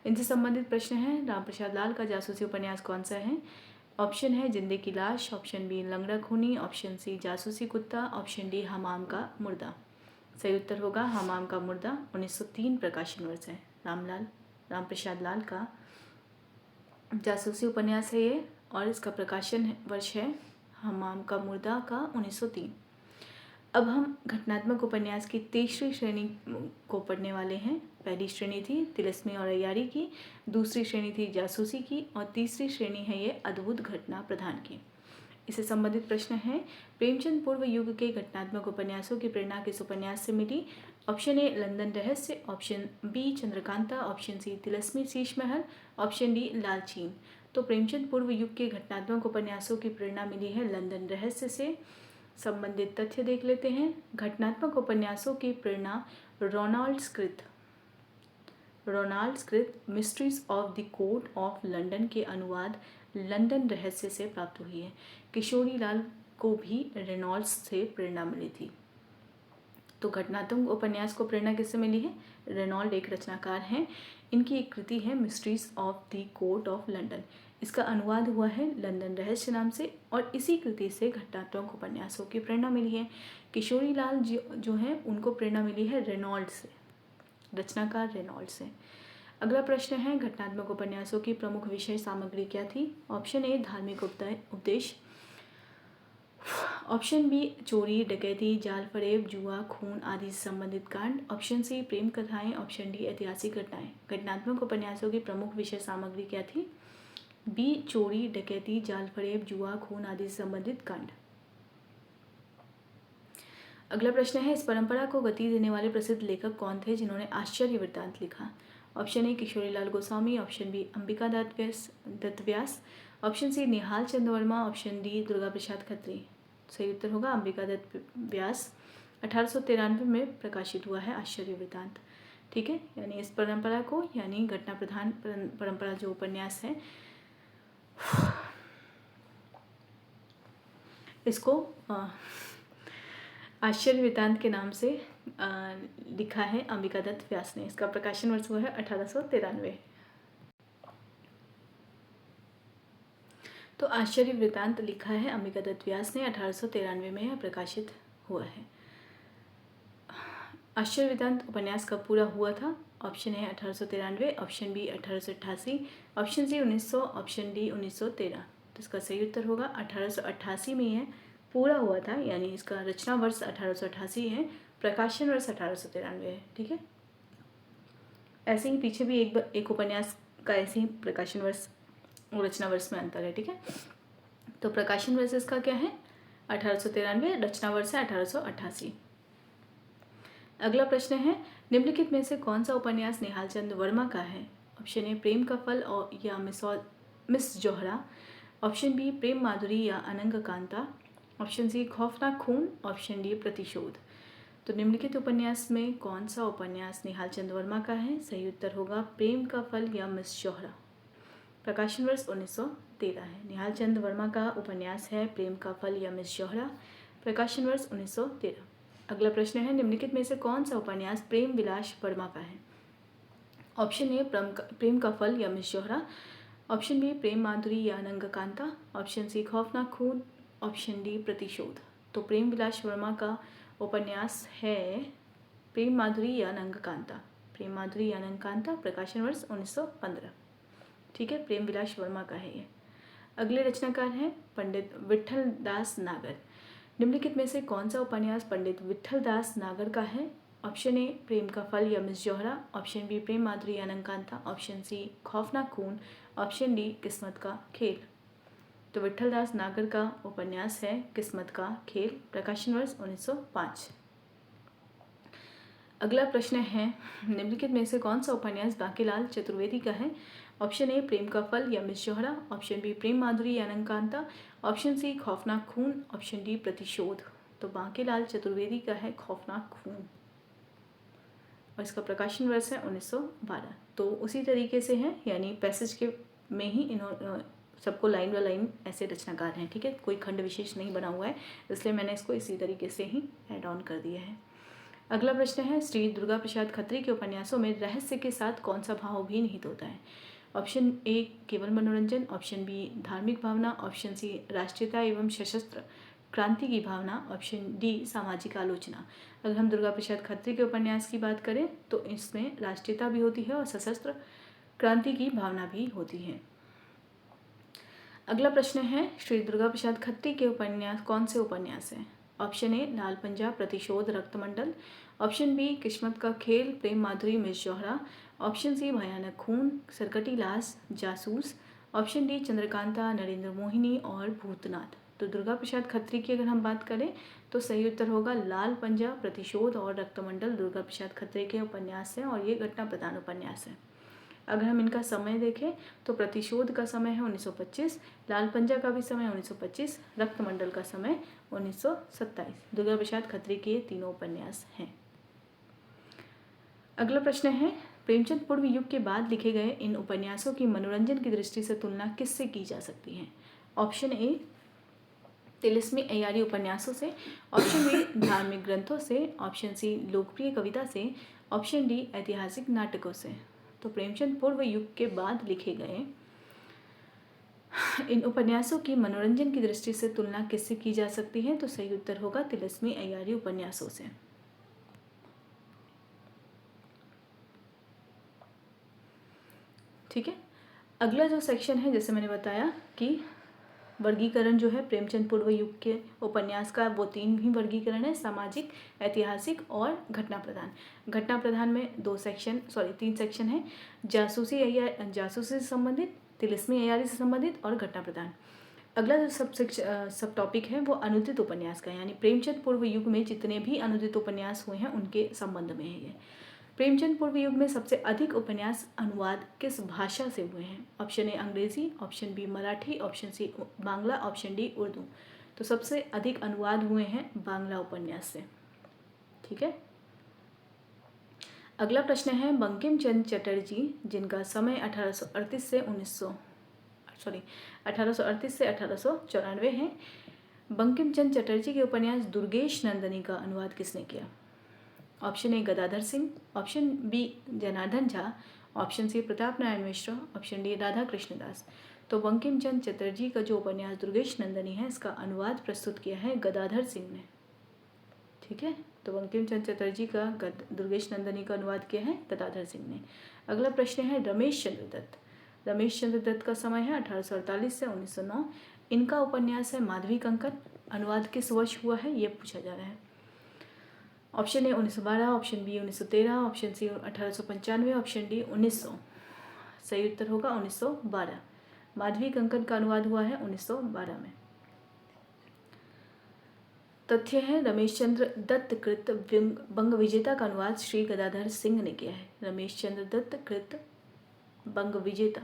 इनसे संबंधित प्रश्न है रामप्रसाद लाल का जासूसी उपन्यास कौन सा है? ऑप्शन है जिंदे की लाश, ऑप्शन बी लंगड़ा खूनी, ऑप्शन सी जासूसी कुत्ता, ऑप्शन डी हमाम का मुर्दा। सही उत्तर होगा हमाम का मुर्दा 1903 प्रकाशन वर्ष है। रामप्रसाद लाल का जासूसी उपन्यास है ये और इसका प्रकाशन वर्ष है हमाम का मुर्दा का 1903। अब हम घटनात्मक उपन्यास की तीसरी श्रेणी को पढ़ने वाले हैं। पहली श्रेणी थी तिलस्मी और अय्यारी की, दूसरी श्रेणी थी जासूसी की और तीसरी श्रेणी है ये अद्भुत घटना प्रधान की। इससे संबंधित प्रश्न है प्रेमचंद पूर्व युग के घटनात्मक उपन्यासों की प्रेरणा किस उपन्यास से मिली? Option A London Rahasya, option B Chandrakanta, option C Tilismi Sheesh Mahal, option D लालचीन। तो प्रेमचंद पूर्व युग के घटनात्मक उपन्यासों की प्रेरणा मिली है लंदन रहस्य से। संबंधित तथ्य देख लेते हैं। घटनात्मक उपन्यासों की प्रेरणा रोनाल्ड स्क्रिथ mysteries of the court of London के अनुवाद लंदन रहस्य से प्राप्त हुई है। किशोरीलाल को भी रेनॉल्ड्स से प्रेरणा मिली थी। तो घटनात्मक उपन्यास को प्रेरणा किससे मिली है? रेनॉल्ड एक रचनाकार हैं। इनकी एक कृति है mysteries of the court of London. इसका अनुवाद हुआ है लंदन रहस्य नाम से और इसी कृति से घटनात्मक उपन्यासों की प्रेरणा मिली है। किशोरीलाल जो हैं उनको प्रेरणा मिली है रेनॉल्ड से, रचनाकार रेनॉल्ड से। अगला प्रश्न है घटनात्मक उपन्यासों की प्रमुख विषय सामग्री क्या थी? ऑप्शन ए धार्मिक उपदेश, ऑप्शन बी चोरी, डकैती, जाल फरेब, जुआ, खून आदि से संबंधित कांड। ऑप्शन सी प्रेम कथाएं। ऑप्शन डी ऐतिहासिक घटनाएं। घटनात्मक उपन्यासों की प्रमुख विषय सामग्री क्या थी? बी चोरी, डकैती, जाल फरेब, जुआ, खून आदि से संबंधित कांड। अगला प्रश्न है, इस परंपरा को गति देने वाले प्रसिद्ध लेखक कौन थे जिन्होंने आश्चर्य वृत्तांत लिखा? Option A Kishorilal Goswami. Option B Ambika Dutt Vyas. Option C Nihal Chand Verma. Option D Durga Prasad Khatri. सही उत्तर होगा अंबिका दत्त व्यास। 1893 में प्रकाशित हुआ है आश्चर्य वृत्तांत। ठीक है, यानी इस परंपरा को, यानी घटना प्रधान परंपरा जो उपन्यास है, इसको आश्चर्य वृत्तांत के नाम से लिखा है अंबिका दत्त व्यास ने। इसका प्रकाशन वर्ष हुआ है 1893। तो आश्चर्य वृत्तांत लिखा है अंबिका दत्त व्यास ने, 1893 में यह प्रकाशित हुआ है। आश्चर्य वृत्तांत उपन्यास कब पूरा हुआ था? ऑप्शन है 1893, option B 1888, option C 1900, option D 1913। तो इसका सही उत्तर होगा 1888 में यह पूरा हुआ था, यानी इसका रचना वर्ष 1888 है, प्रकाशन वर्ष 1893 है। ठीक है, ऐसे ही पीछे भी एक उपन्यास का ऐसे ही प्रकाशन वर्ष और रचना वर्ष में अंतर है। ठीक है, तो प्रकाशन वर्ष इसका क्या है? 1893, रचना वर्ष है 1888। अगला प्रश्न है, निम्नलिखित में से कौन सा उपन्यास निहाल चंद वर्मा का है? ऑप्शन ए प्रेम का फल और या मिस जोहरा। ऑप्शन बी प्रेम माधुरी या अनंग कांता। ऑप्शन सी खौफनाक खून। ऑप्शन डी प्रतिशोध। तो निम्नलिखित उपन्यास में कौन सा उपन्यास निहाल चंद वर्मा का है? सही उत्तर होगा प्रेम का फल या मिस जोहरा। प्रकाशन वर्ष 1913 है। निहाल चंद वर्मा का उपन्यास है प्रेम का फल या मिस जोहरा, प्रकाशन वर्ष 1913। अगला प्रश्न है, निम्नलिखित में से कौन सा उपन्यास प्रेम विलास वर्मा का है? ऑप्शन ए प्रेम का फल या मिस जोहरा। ऑप्शन बी प्रेम माधुरी या अनंग कांता। ऑप्शन सी खौफनाक खून। ऑप्शन डी प्रतिशोध। तो प्रेम विलास वर्मा का उपन्यास है प्रेम माधुरी या अनंग कांता। प्रेम माधुरी या अनंग कांता, प्रकाशन वर्ष 1915। ठीक है, प्रेम विलास वर्मा का है ये। अगले रचनाकार हैं पंडित विट्ठल दास नागर। निम्नलिखित में से कौन सा उपन्यास पंडित विट्ठल दास नागर का है? ऑप्शन ए प्रेम का फल या मिस जोहरा। ऑप्शन बी प्रेम माधुरी या अनंग कांता। ऑप्शन सी खौफनाक खून। ऑप्शन डी किस्मत का खेल। तो विट्ठल दास नागर का उपन्यास है किस्मत का खेल, प्रकाशन वर्ष 1905। अगला प्रश्न है, निम्नलिखित में से कौन सा उपन्यास बांकीलाल चतुर्वेदी का है? ऑप्शन ए प्रेम का फल या मिस जोहरा। ऑप्शन बी प्रेम माधुरी या अनंग कांता। ऑप्शन सी खौफनाक खून। ऑप्शन डी प्रतिशोध। तो बांकीलाल चतुर्वेदी का है खौफनाक खून और इसका प्रकाशन वर्ष है 1912। तो उसी तरीके से है, यानी पैसेज के में ही इन्होंने सबको लाइन बाय लाइन ऐसे रचनाकार हैं। ठीक है, कोई खंड विशेष नहीं बना हुआ है, इसलिए मैंने इसको इसी तरीके से ही ऐड ऑन कर दिया है। अगला प्रश्न है, श्री दुर्गा प्रसाद खत्री के उपन्यासों में रहस्य के साथ कौन सा भाव भी निहित होता है? ऑप्शन ए केवल मनोरंजन। ऑप्शन बी धार्मिक भावना। ऑप्शन सी राष्ट्रीयता एवं सशस्त्र क्रांति की भावना। ऑप्शन डी सामाजिक आलोचना। अगर हम दुर्गा प्रसाद खत्री के उपन्यास की बात करें तो इसमें राष्ट्रीयता भी होती है और सशस्त्र क्रांति की भावना भी होती है। अगला प्रश्न है, श्री दुर्गा प्रसाद खत्री के उपन्यास कौन से उपन्यास हैं? ऑप्शन ए लाल पंजा, प्रतिशोध, रक्तमंडल। ऑप्शन बी किस्मत का खेल, प्रेम माधुरी, मिस जोहरा। ऑप्शन सी भयानक खून, सरकटी लाश, जासूस। ऑप्शन डी चंद्रकांता, नरेंद्र मोहिनी और भूतनाथ। तो दुर्गा प्रसाद खत्री की अगर हम बात करें तो सही उत्तर होगा लाल पंजा, प्रतिशोध और रक्तमंडल दुर्गा प्रसाद खत्री के उपन्यास हैं और ये घटना प्रधान उपन्यास है। अगर हम इनका समय देखें तो प्रतिशोध का समय है 1925, लाल पंजा का भी समय 1925, रक्तमंडल का समय 1927। दुर्गा प्रसाद खत्री के तीनों उपन्यास हैं। अगला प्रश्न है, प्रेमचंद पूर्व युग के बाद लिखे गए इन उपन्यासों की मनोरंजन की दृष्टि से तुलना किससे की जा सकती है? ऑप्शन ए तिलिस्मी अय्यारी उपन्यासों से। ऑप्शन बी धार्मिक ग्रंथों से। ऑप्शन सी लोकप्रिय कविता से। ऑप्शन डी ऐतिहासिक नाटकों से। तो प्रेमचंद पूर्व युग के बाद लिखे गए इन उपन्यासों की मनोरंजन की दृष्टि से तुलना किससे की जा सकती है? तो सही उत्तर होगा तिलिस्मी अय्यारी उपन्यासों से। ठीक है, अगला जो सेक्शन है, जैसे मैंने बताया कि वर्गीकरण जो है प्रेमचंद पूर्व युग के उपन्यास का वो 3 ही वर्गीकरण है, सामाजिक, ऐतिहासिक और घटना प्रधान। घटना प्रधान में 3 सेक्शन है, जासूसी से संबंधित, तिलिस्मी अय्यारी से संबंधित और घटना प्रधान। अगला जो सब टॉपिक है वो अनुदित उपन्यास का, यानी प्रेमचंद पूर्व युग में जितने भी अनुदित उपन्यास हुए हैं उनके संबंध में है ये। प्रेमचंद पूर्व युग में सबसे अधिक उपन्यास अनुवाद किस भाषा से हुए हैं? Option A Angrezi, option B Marathi, option C Bangla, option D Urdu. तो सबसे अधिक अनुवाद हुए हैं बांग्ला उपन्यास से। ठीक है। अगला प्रश्न है, बंकिम चंद्र चटर्जी जिनका समय 1838 से 1894 है, बंकिम चंद्र चटर्जी के उपन्यास दुर्गेश नंदिनी का अनुवाद किसने किया? Option A Gadadhar Singh, option B Janardan Jha, option C Pratap Narayan Mishra, option D Radha Krishnadas. तो बंकिम चंद्र चटर्जी का जो उपन्यास दुर्गेश नंदिनी है इसका अनुवाद प्रस्तुत किया है गदाधर सिंह ने। ठीक है, तो बंकिम चंद्र चटर्जी का दुर्गेश नंदिनी का अनुवाद किया है गदाधर सिंह ने। अगला प्रश्न है, रमेश चंद्र दत्त। रमेश चंद्र दत्त का समय है 1848 से 1909। इनका उपन्यास है माधवी कंकन। अनुवाद किस वर्ष हुआ है ये पूछा जा रहा है। Option A 1912, option B 1913, option C 1895, option D 1900। सही उत्तर होगा 1912। माधवी कंकन का अनुवाद हुआ है 1912 में। तथ्य है, रमेश चंद्र दत्त कृत बंग विजेता का अनुवाद श्री गदाधर सिंह ने किया है। रमेश चंद्र दत्त कृत बंग विजेता,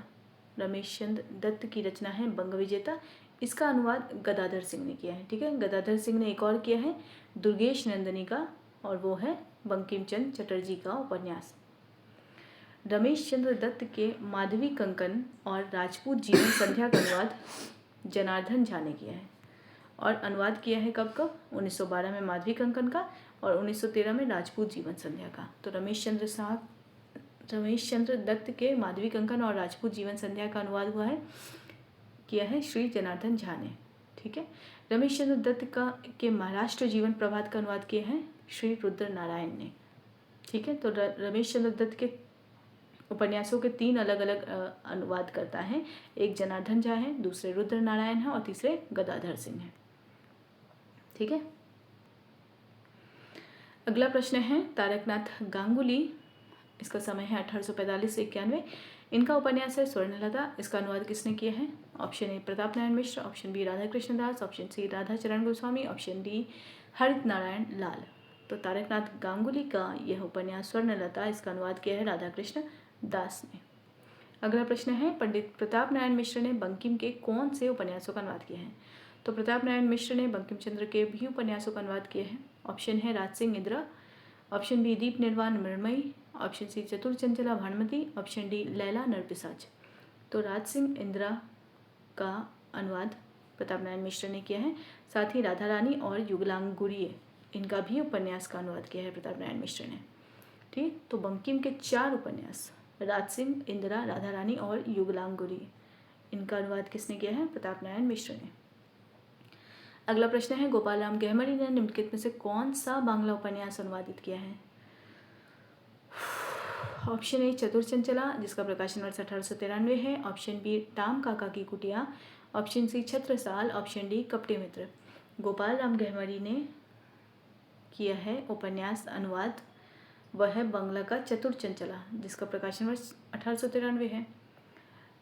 रमेश चंद्र दत्त की रचना है बंग विजेता, इसका अनुवाद गदाधर सिंह ने किया है। ठीक है, गदाधर सिंह ने एक और किया है दुर्गेश नंदिनी का, और वो है बंकिम चंद्र चटर्जी का उपन्यास। रमेश चंद्र दत्त के माधवी कंकन और राजपूत जीवन संध्या का अनुवाद जनार्दन झा ने किया है। और अनुवाद किया है कब 1912 में माधवी कंकन का और 1913 में राजपूत जीवन संध्या का। तो रमेश चंद्र दत्त के माधवी कंकन और राजपूत जीवन संध्या का अनुवाद किया है श्री जनार्दन झा ने। ठीक है, रमेश चंद्र दत्त के महाराष्ट्र जीवन प्रभात का अनुवाद किया है श्री रुद्र नारायण ने। ठीक है, तो रमेश चंद्र दत्त के उपन्यासों के 3 अलग अलग अनुवाद करता है, एक जनार्दन झा है, दूसरे रुद्र नारायण है और तीसरे गदाधर सिंह है। ठीक है, अगला प्रश्न है, तारकनाथ गांगुली, इसका समय है 1845 से 91। इनका उपन्यास है स्वर्णलता, इसका अनुवाद किसने किया है? Option A Pratap Narayan Mishra, option B Radha Krishnadas, option C Radha Charan Goswami, option D हरित नारायण लाल। तो तारकनाथ गांगुली का यह उपन्यास स्वर्णलता, इसका अनुवाद किया है राधा कृष्ण दास ने। अगला प्रश्न है, पंडित प्रताप नारायण मिश्र ने बंकिम के कौन से उपन्यासों का अनुवाद किया है? तो प्रताप नारायण मिश्र ने बंकिम चंद्र के भी उपन्यासों का अनुवाद किया है। ऑप्शन है राजसिंह इंदिरा, ऑप्शन बी दीप निर्वाण मृण्मयी, ऑप्शन सी चतुर चंचला भानुमति, ऑप्शन डी लैला नरपिशाच। तो राजसिंह इंदिरा का अनुवाद प्रताप नारायण मिश्र ने किया है। साथ ही राधा रानी और युगलांगुरी, इनका भी उपन्यास का अनुवाद किया है प्रताप नारायण मिश्र ने। ठीक, तो बंकिम के 4 उपन्यास राजसिंह इंदिरा, राधा रानी और युगलांगुरी, इनका अनुवाद किसने किया है? प्रताप नारायण मिश्र ने। अगला प्रश्न है, गोपाल राम गहमरी ने निम्नलिखित में से कौन सा बांग्ला उपन्यास अनुवादित किया है? ऑप्शन ए चतुर चंचला, जिसका प्रकाशन वर्ष 1893 है, ऑप्शन बी टाम काका की Kutiya, option C Chhatrasal, option D Kapte Mitra. Gopal Ram Gahmari ने किया है उपन्यास अनुवाद, वह है बांग्ला का चतुर चंचला, जिसका प्रकाशन वर्ष 1893 है।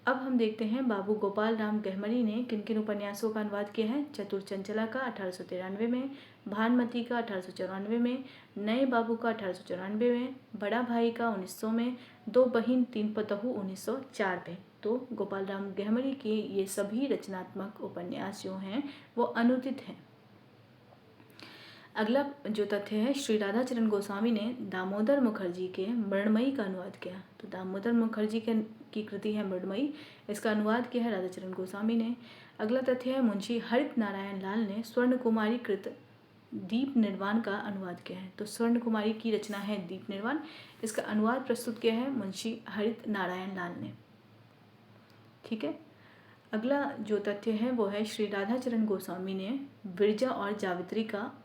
अब हम देखते हैं बाबू गोपाल राम गहमरी ने किन किन उपन्यासों का अनुवाद किया है। चतुर चंचला का 1893 में, भानुमति का 1894 में, नए बाबू का 1894 में, बड़ा भाई का 1900 में, दो बहिन तीन पतहू 1904 में। तो गोपाल राम गहमरी के ये सभी रचनात्मक उपन्यास जो हैं वो अनुदित हैं। अगला जो तथ्य है, श्री राधा चरण गोस्वामी ने दामोदर मुखर्जी के मृण्मयी का अनुवाद किया। तो दामोदर मुखर्जी की कृति है मृण्मयी, इसका अनुवाद किया है राधा चरण गोस्वामी ने। अगला तथ्य है, मुंशी हरित नारायण लाल ने स्वर्ण कुमारी कृत दीप निर्वाण का अनुवाद किया है। तो स्वर्ण कुमारी की रचना है दीप निर्वाण, इसका अनुवाद प्रस्तुत किया है मुंशी हरित नारायण लाल ने। ठीक है, अगला जो तथ्य है वो है, श्री राधा चरण गोस्वामी ने विरजा और जावित्री का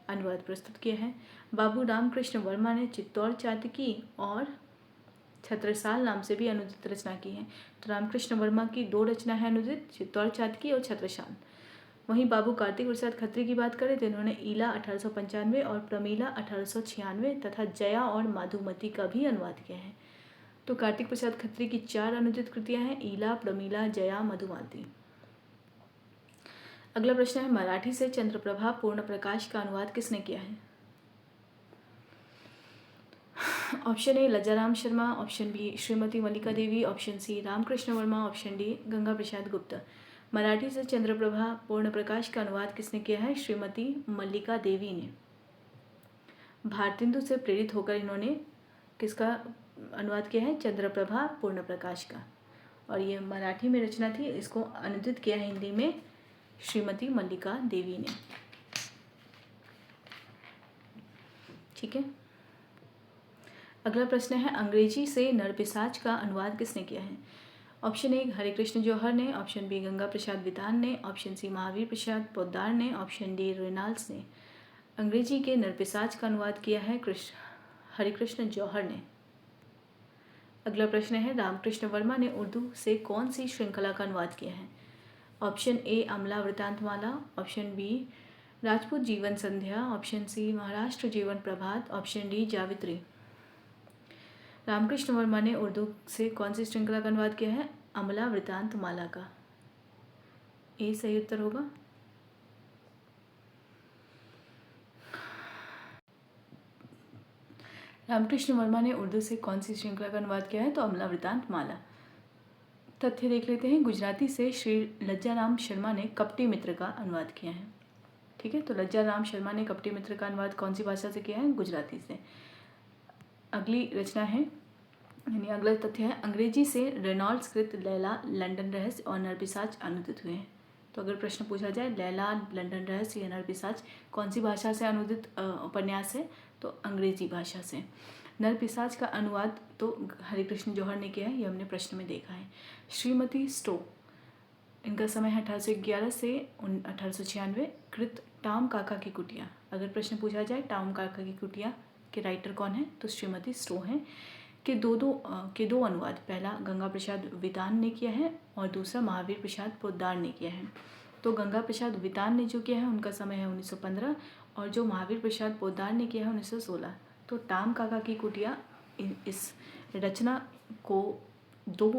अनुवाद प्रस्तुत किया है। बाबू रामकृष्ण वर्मा ने चित्तौड़ चातकी और छत्रसाल नाम से भी अनुदित रचना की है। तो रामकृष्ण वर्मा की 2 रचना है अनुदित, चित्तौड़ चातकी और छत्रसाल। वहीं बाबू कार्तिक प्रसाद खत्री की बात करें तो इन्होंने ईला 1895 और प्रमीला 1896 तथा जया और माधुमती का भी अनुवाद किया है। तो कार्तिक प्रसाद खत्री की 4 अनुदित कृतियां हैं, ईला, प्रमीला, जया, मधुमती। अगला प्रश्न है, मराठी से चंद्रप्रभा पूर्ण प्रकाश का अनुवाद किसने किया है? Option A Lajjaram Sharma, option B Shrimati Mallika Devi, option C Ramkrishna Verma, option D Ganga Prasad Gupta. Marathi से चंद्रप्रभा पूर्ण प्रकाश का अनुवाद किसने किया है? श्रीमती मल्लिका देवी ने। भारतेंदु से प्रेरित होकर इन्होंने किसका अनुवाद किया है? चंद्रप्रभा पूर्ण प्रकाश का। और ये मराठी में रचना थी, इसको अनुदित किया है हिंदी में श्रीमती मल्लिका देवी ने। ठीक है। अगला प्रश्न है, अंग्रेजी से नरपिशाच का अनुवाद किसने किया है? ऑप्शन ए हरे कृष्ण जौहर ने, ऑप्शन बी गंगा प्रसाद वितान ने, ऑप्शन सी महावीर प्रसाद पोद्दार ने, ऑप्शन डी रेनॉल्ड्स ने। अंग्रेजी के नरपिशाच का अनुवाद किया है हरे कृष्ण जौहर ने। अगला प्रश्न है, रामकृष्ण वर्मा ने उर्दू से कौन सी श्रृंखला का अनुवाद किया है? ऑप्शन ए अमला वृतांतमाला, ऑप्शन बी राजपूत जीवन संध्या, ऑप्शन सी महाराष्ट्र जीवन प्रभात, ऑप्शन डी जावित्री। रामकृष्ण वर्मा ने उर्दू से कौन सी श्रृंखला का अनुवाद किया है? अमला वृतांतमाला का। ए सही उत्तर होगा। रामकृष्ण वर्मा ने उर्दू से कौन सी श्रृंखला का अनुवाद किया है? तो अमला वृतांतमाला। तथ्य देख लेते हैं, गुजराती से श्री लज्जाराम शर्मा ने कपटी मित्र का अनुवाद किया है। ठीक है, तो लज्जाराम शर्मा ने कपटी मित्र का अनुवाद कौन सी भाषा से किया है? गुजराती से। अगली रचना है, यानी अगला तथ्य है, अंग्रेजी से रेनॉल्ड्स कृत लैला, लंदन रहस्य और नरपिशाच अनुदित हुए हैं। तो अगर प्रश्न पूछा जाए लैला, लंदन रहस्य या नरपिशाच कौन सी भाषा से अनुदित उपन्यास है? तो अंग्रेजी भाषा से। नरपिशाच का अनुवाद तो हरे कृष्ण जौहर ने किया है, ये हमने प्रश्न में देखा है। श्रीमती स्टो, इनका समय है 1811 से 1896। कृत टाम काका की कुटिया, अगर प्रश्न पूछा जाए टाम काका की कुटिया के राइटर कौन है? तो श्रीमती स्टो हैं। के दो अनुवाद, पहला गंगा प्रसाद वितान ने किया है और दूसरा महावीर प्रसाद पोद्दार ने किया है। तो गंगा प्रसाद वितान ने जो किया है उनका समय है 1915 और जो महावीर प्रसाद पोद्दार ने किया है 1916। तो टाम काका की कुटिया, इस रचना को 2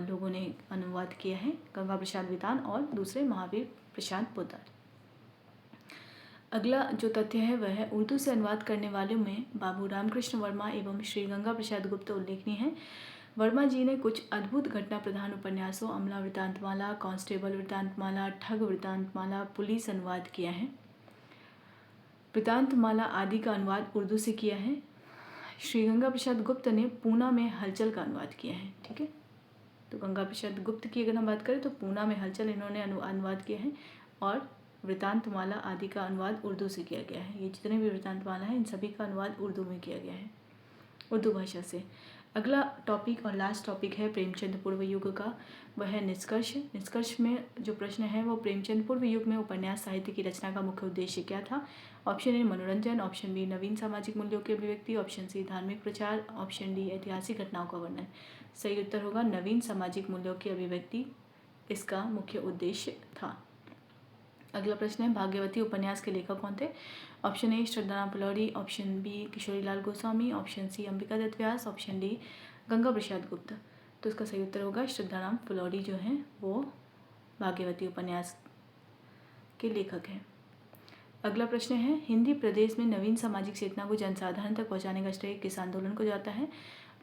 लोगों ने अनुवाद किया है, गंगा प्रसाद वितान और दूसरे महावीर प्रसाद पोद्दार। अगला जो तथ्य है वह है, उर्दू से अनुवाद करने वालों में बाबू रामकृष्ण वर्मा एवं श्री गंगा प्रसाद गुप्ता उल्लेखनीय हैं। वर्मा जी ने कुछ अद्भुत घटना प्रधान उपन्यासों अमला वृतांतमाला, कांस्टेबल वृतांतमाला, ठग वृतांतमाला, पुलिस अनुवाद किया है। वृतांतमाला आदि का अनुवाद उर्दू से किया है। श्री गंगा प्रसाद गुप्त ने पूना में हलचल का अनुवाद किया है। ठीक है, तो गंगा प्रसाद गुप्त की अगर हम बात करें तो पूना में हलचल इन्होंने अनुवाद किया है और वृतांतमाला आदि का अनुवाद उर्दू से किया गया है। ये जितने भी वृतांतमाला हैं इन सभी का अनुवाद उर्दू में किया गया है, उर्दू भाषा से। अगला टॉपिक और लास्ट टॉपिक है प्रेमचंद पूर्व युग का, वह है निष्कर्ष। निष्कर्ष में जो प्रश्न है वो प्रेमचंद पूर्व युग में उपन्यास साहित्य की रचना का मुख्य उद्देश्य क्या था? ऑप्शन ए मनोरंजन, ऑप्शन बी नवीन सामाजिक मूल्यों की अभिव्यक्ति, ऑप्शन सी धार्मिक प्रचार, ऑप्शन डी ऐतिहासिक घटनाओं का वर्णन। सही उत्तर होगा नवीन सामाजिक मूल्यों की अभिव्यक्ति इसका मुख्य उद्देश्य था। अगला प्रश्न है, भाग्यवती उपन्यास के लेखक कौन थे? Option A Shraddharam Phillauri, option B Kishorilal Goswami, option C Ambika Dutt Vyas, option D Ganga Prasad Gupta. तो इसका सही उत्तर होगा श्रद्धाराम फुलौरी जो हैं वो भाग्यवती उपन्यास के लेखक हैं। अगला प्रश्न है, हिंदी प्रदेश में नवीन सामाजिक चेतना को जनसाधारण तक पहुंचाने का श्रेय किस आंदोलन को जाता है?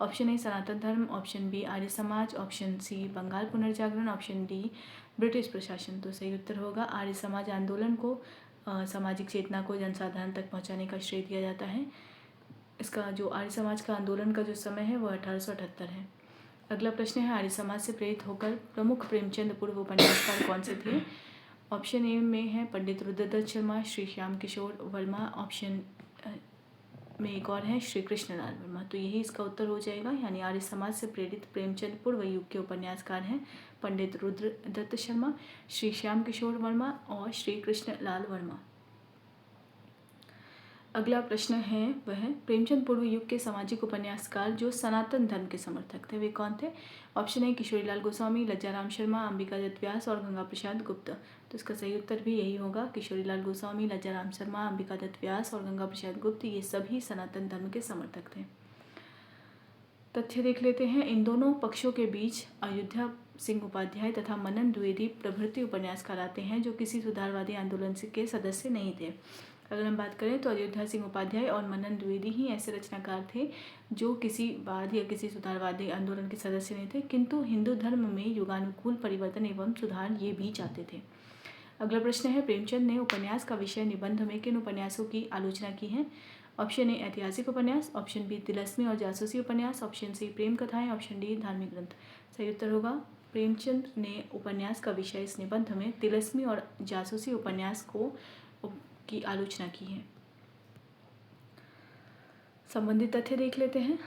ऑप्शन ए सनातन धर्म, option B Arya Samaj, option C Bengal पुनर्जागरण, ऑप्शन डी ब्रिटिश प्रशासन। तो सही उत्तर होगा आर्य समाज आंदोलन को सामाजिक चेतना को जनसाधारण तक पहुंचाने का श्रेय दिया जाता है। इसका जो आर्य समाज का आंदोलन का जो समय है वह 1878 है। अगला प्रश्न है, आर्य समाज से प्रेरित होकर प्रमुख प्रेमचंद पूर्व उपन्यासकार कौन से थे? ऑप्शन ए में है पंडित रुद्रदत्त शर्मा, श्री श्याम किशोर वर्मा, ऑप्शन में एक और है श्री कृष्णलाल वर्मा। तो यही इसका उत्तर हो जाएगा, यानी आर्य समाज से प्रेरित प्रेमचंद पूर्व युग के उपन्यासकार हैं पंडित रुद्रदत्त शर्मा, श्री श्याम किशोर वर्मा और श्री कृष्णलाल वर्मा। अगला प्रश्न है वह है प्रेमचंद पूर्व युग के सामाजिक उपन्यासकार जो सनातन धर्म के समर्थक थे वे कौन थे? ऑप्शन है किशोरीलाल गोस्वामी, लज्जाराम शर्मा, अंबिका दत्त व्यास और गंगा प्रसाद गुप्त। तो इसका सही उत्तर भी यही होगा, किशोरीलाल गोस्वामी, लज्जाराम शर्मा, अंबिका दत्त व्यास और गंगा प्रसाद गुप्त, ये सभी सनातन धर्म के समर्थक थे। तथ्य देख लेते हैं। इन दोनों पक्षों के बीच अयोध्या सिंह उपाध्याय तथा मनन द्विवेदी प्रभृति उपन्यासकार आते हैं जो किसी सुधारवादी आंदोलन के सदस्य नहीं थे। अगर हम बात करें तो अयोध्या सिंह उपाध्याय और मनन द्विवेदी ही ऐसे रचनाकार थे जो किसी वाद या किसी सुधारवादी आंदोलन के सदस्य नहीं थे, किंतु हिंदू धर्म में युगानुकूल परिवर्तन एवं सुधार ये भी चाहते थे। अगला प्रश्न है प्रेमचंद ने उपन्यास का विषय निबंध में किन उपन्यासों की आलोचना की है? ऑप्शन ए ऐतिहासिक उपन्यास, ऑप्शन बी तिलस्मी और जासूसी उपन्यास, ऑप्शन सी प्रेम कथाएं, ऑप्शन डी धार्मिक ग्रंथ। सही उत्तर होगा प्रेमचंद ने उपन्यास का विषय इस निबंध में तिलस्मी और जासूसी उपन्यास की आलोचना की है। संबंधित तथ्य देख लेते हैं।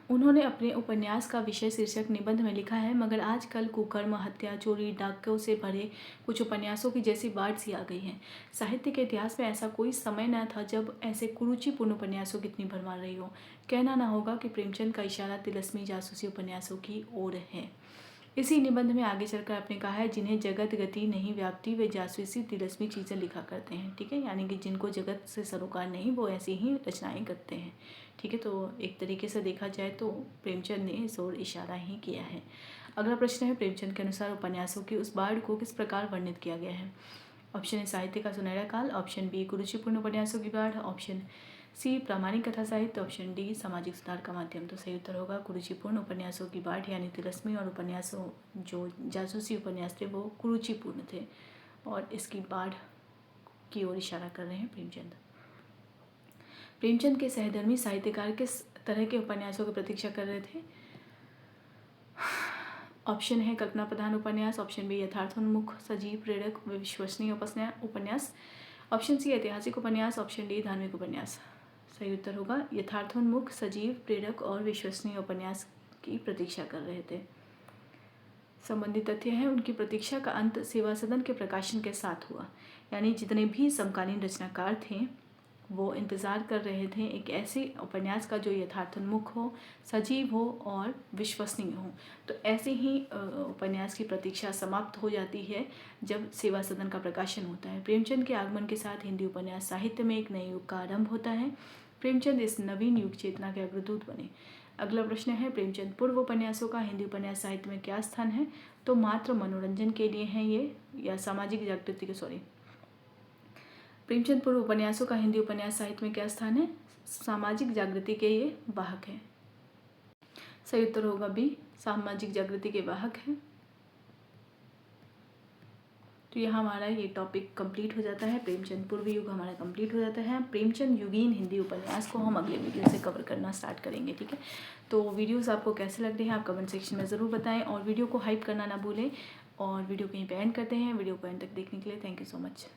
उन्होंने अपने उपन्यास का विषय शीर्षक निबंध में लिखा है मगर आजकल कुकर्म, हत्या, चोरी, डाकों से भरे कुछ उपन्यासों की जैसी बाढ़ सी आ गई है। साहित्य के इतिहास में ऐसा कोई समय न था जब ऐसे कुरुचिपूर्ण उपन्यासों की इतनी भरमार रही हो। कहना ना होगा कि प्रेमचंद का इशारा तिलस्मी जासूसी उपन्यासों की ओर है। इसी निबंध में आगे चलकर आपने कहा है जिन्हें जगत गति नहीं व्याप्ति वे जासूसी तिलस्मी चीज़ें लिखा करते हैं। ठीक है, यानी कि जिनको जगत से सरोकार नहीं वो ऐसी ही रचनाएं करते हैं। ठीक है, तो एक तरीके से देखा जाए तो प्रेमचंद ने इस ओर इशारा ही किया है। अगला प्रश्न है प्रेमचंद के अनुसार उपन्यासों की उस बाढ़ को किस प्रकार वर्णित किया गया है? ऑप्शन ए साहित्य का सुनहरा काल, ऑप्शन बी कुरुचिपूर्ण उपन्यासों की बाढ़, ऑप्शन सी प्रामाणिक कथा साहित्य, ऑप्शन डी सामाजिक सुधार का माध्यम। तो सही उत्तर होगा कुरुचिपूर्ण उपन्यासों की बाढ़ यानी तिलस्मी और उपन्यासों जो जासूसी उपन्यास थे वो कुरुचिपूर्ण थे और इसकी बाढ़ की ओर इशारा कर रहे हैं प्रेमचंद। प्रेमचंद के सहधर्मी साहित्यकार किस तरह के उपन्यासों की प्रतीक्षा कर रहे थे? ऑप्शन है कल्पना प्रधान उपन्यास, ऑप्शन बी यथार्थोन्मुख सजीव प्रेरक विश्वसनीय उपन्यास, ऑप्शन सी ऐतिहासिक उपन्यास, ऑप्शन डी धार्मिक उपन्यास। सही उत्तर होगा यथार्थोन्मुख सजीव प्रेरक और विश्वसनीय उपन्यास की प्रतीक्षा कर रहे थे। संबंधित तथ्य है उनकी प्रतीक्षा का अंत सेवा सदन के प्रकाशन के साथ हुआ, यानी जितने भी समकालीन रचनाकार थे वो इंतज़ार कर रहे थे एक ऐसे उपन्यास का जो यथार्थोन्मुख हो, सजीव हो और विश्वसनीय हो। तो ऐसे ही उपन्यास की प्रतीक्षा समाप्त हो जाती है जब सेवा सदन का प्रकाशन होता है। प्रेमचंद के आगमन के साथ हिंदी उपन्यास साहित्य में एक नए युग का आरंभ होता है। प्रेमचंद इस नवीन युग चेतना के अग्रदूत बने। अगला प्रश्न है प्रेमचंद पूर्व उपन्यासों का हिंदी उपन्यास साहित्य में क्या स्थान है? तो मात्र मनोरंजन के लिए हैं ये या सामाजिक जागृति के प्रेमचंद पूर्व उपन्यासों का हिंदी उपन्यास साहित्य में क्या स्थान है? सामाजिक जागृति के ये वाहक हैं। सही उत्तर होगा बी सामाजिक जागृति के वाहक हैं। तो यहाँ हमारा ये टॉपिक कंप्लीट हो जाता है। प्रेमचंद पूर्व युग हमारा कंप्लीट हो जाता है। प्रेमचंद युगीन हिंदी उपन्यास को हम अगले वीडियो से कवर करना स्टार्ट करेंगे। ठीक है, तो वीडियोस आपको कैसे लग रहे हैं आप कमेंट सेक्शन में ज़रूर बताएं और वीडियो को हाइप करना ना भूलें। और वीडियो को यहीं पे एंड करते हैं। वीडियो को एंड तक देखने के लिए थैंक यू सो मच।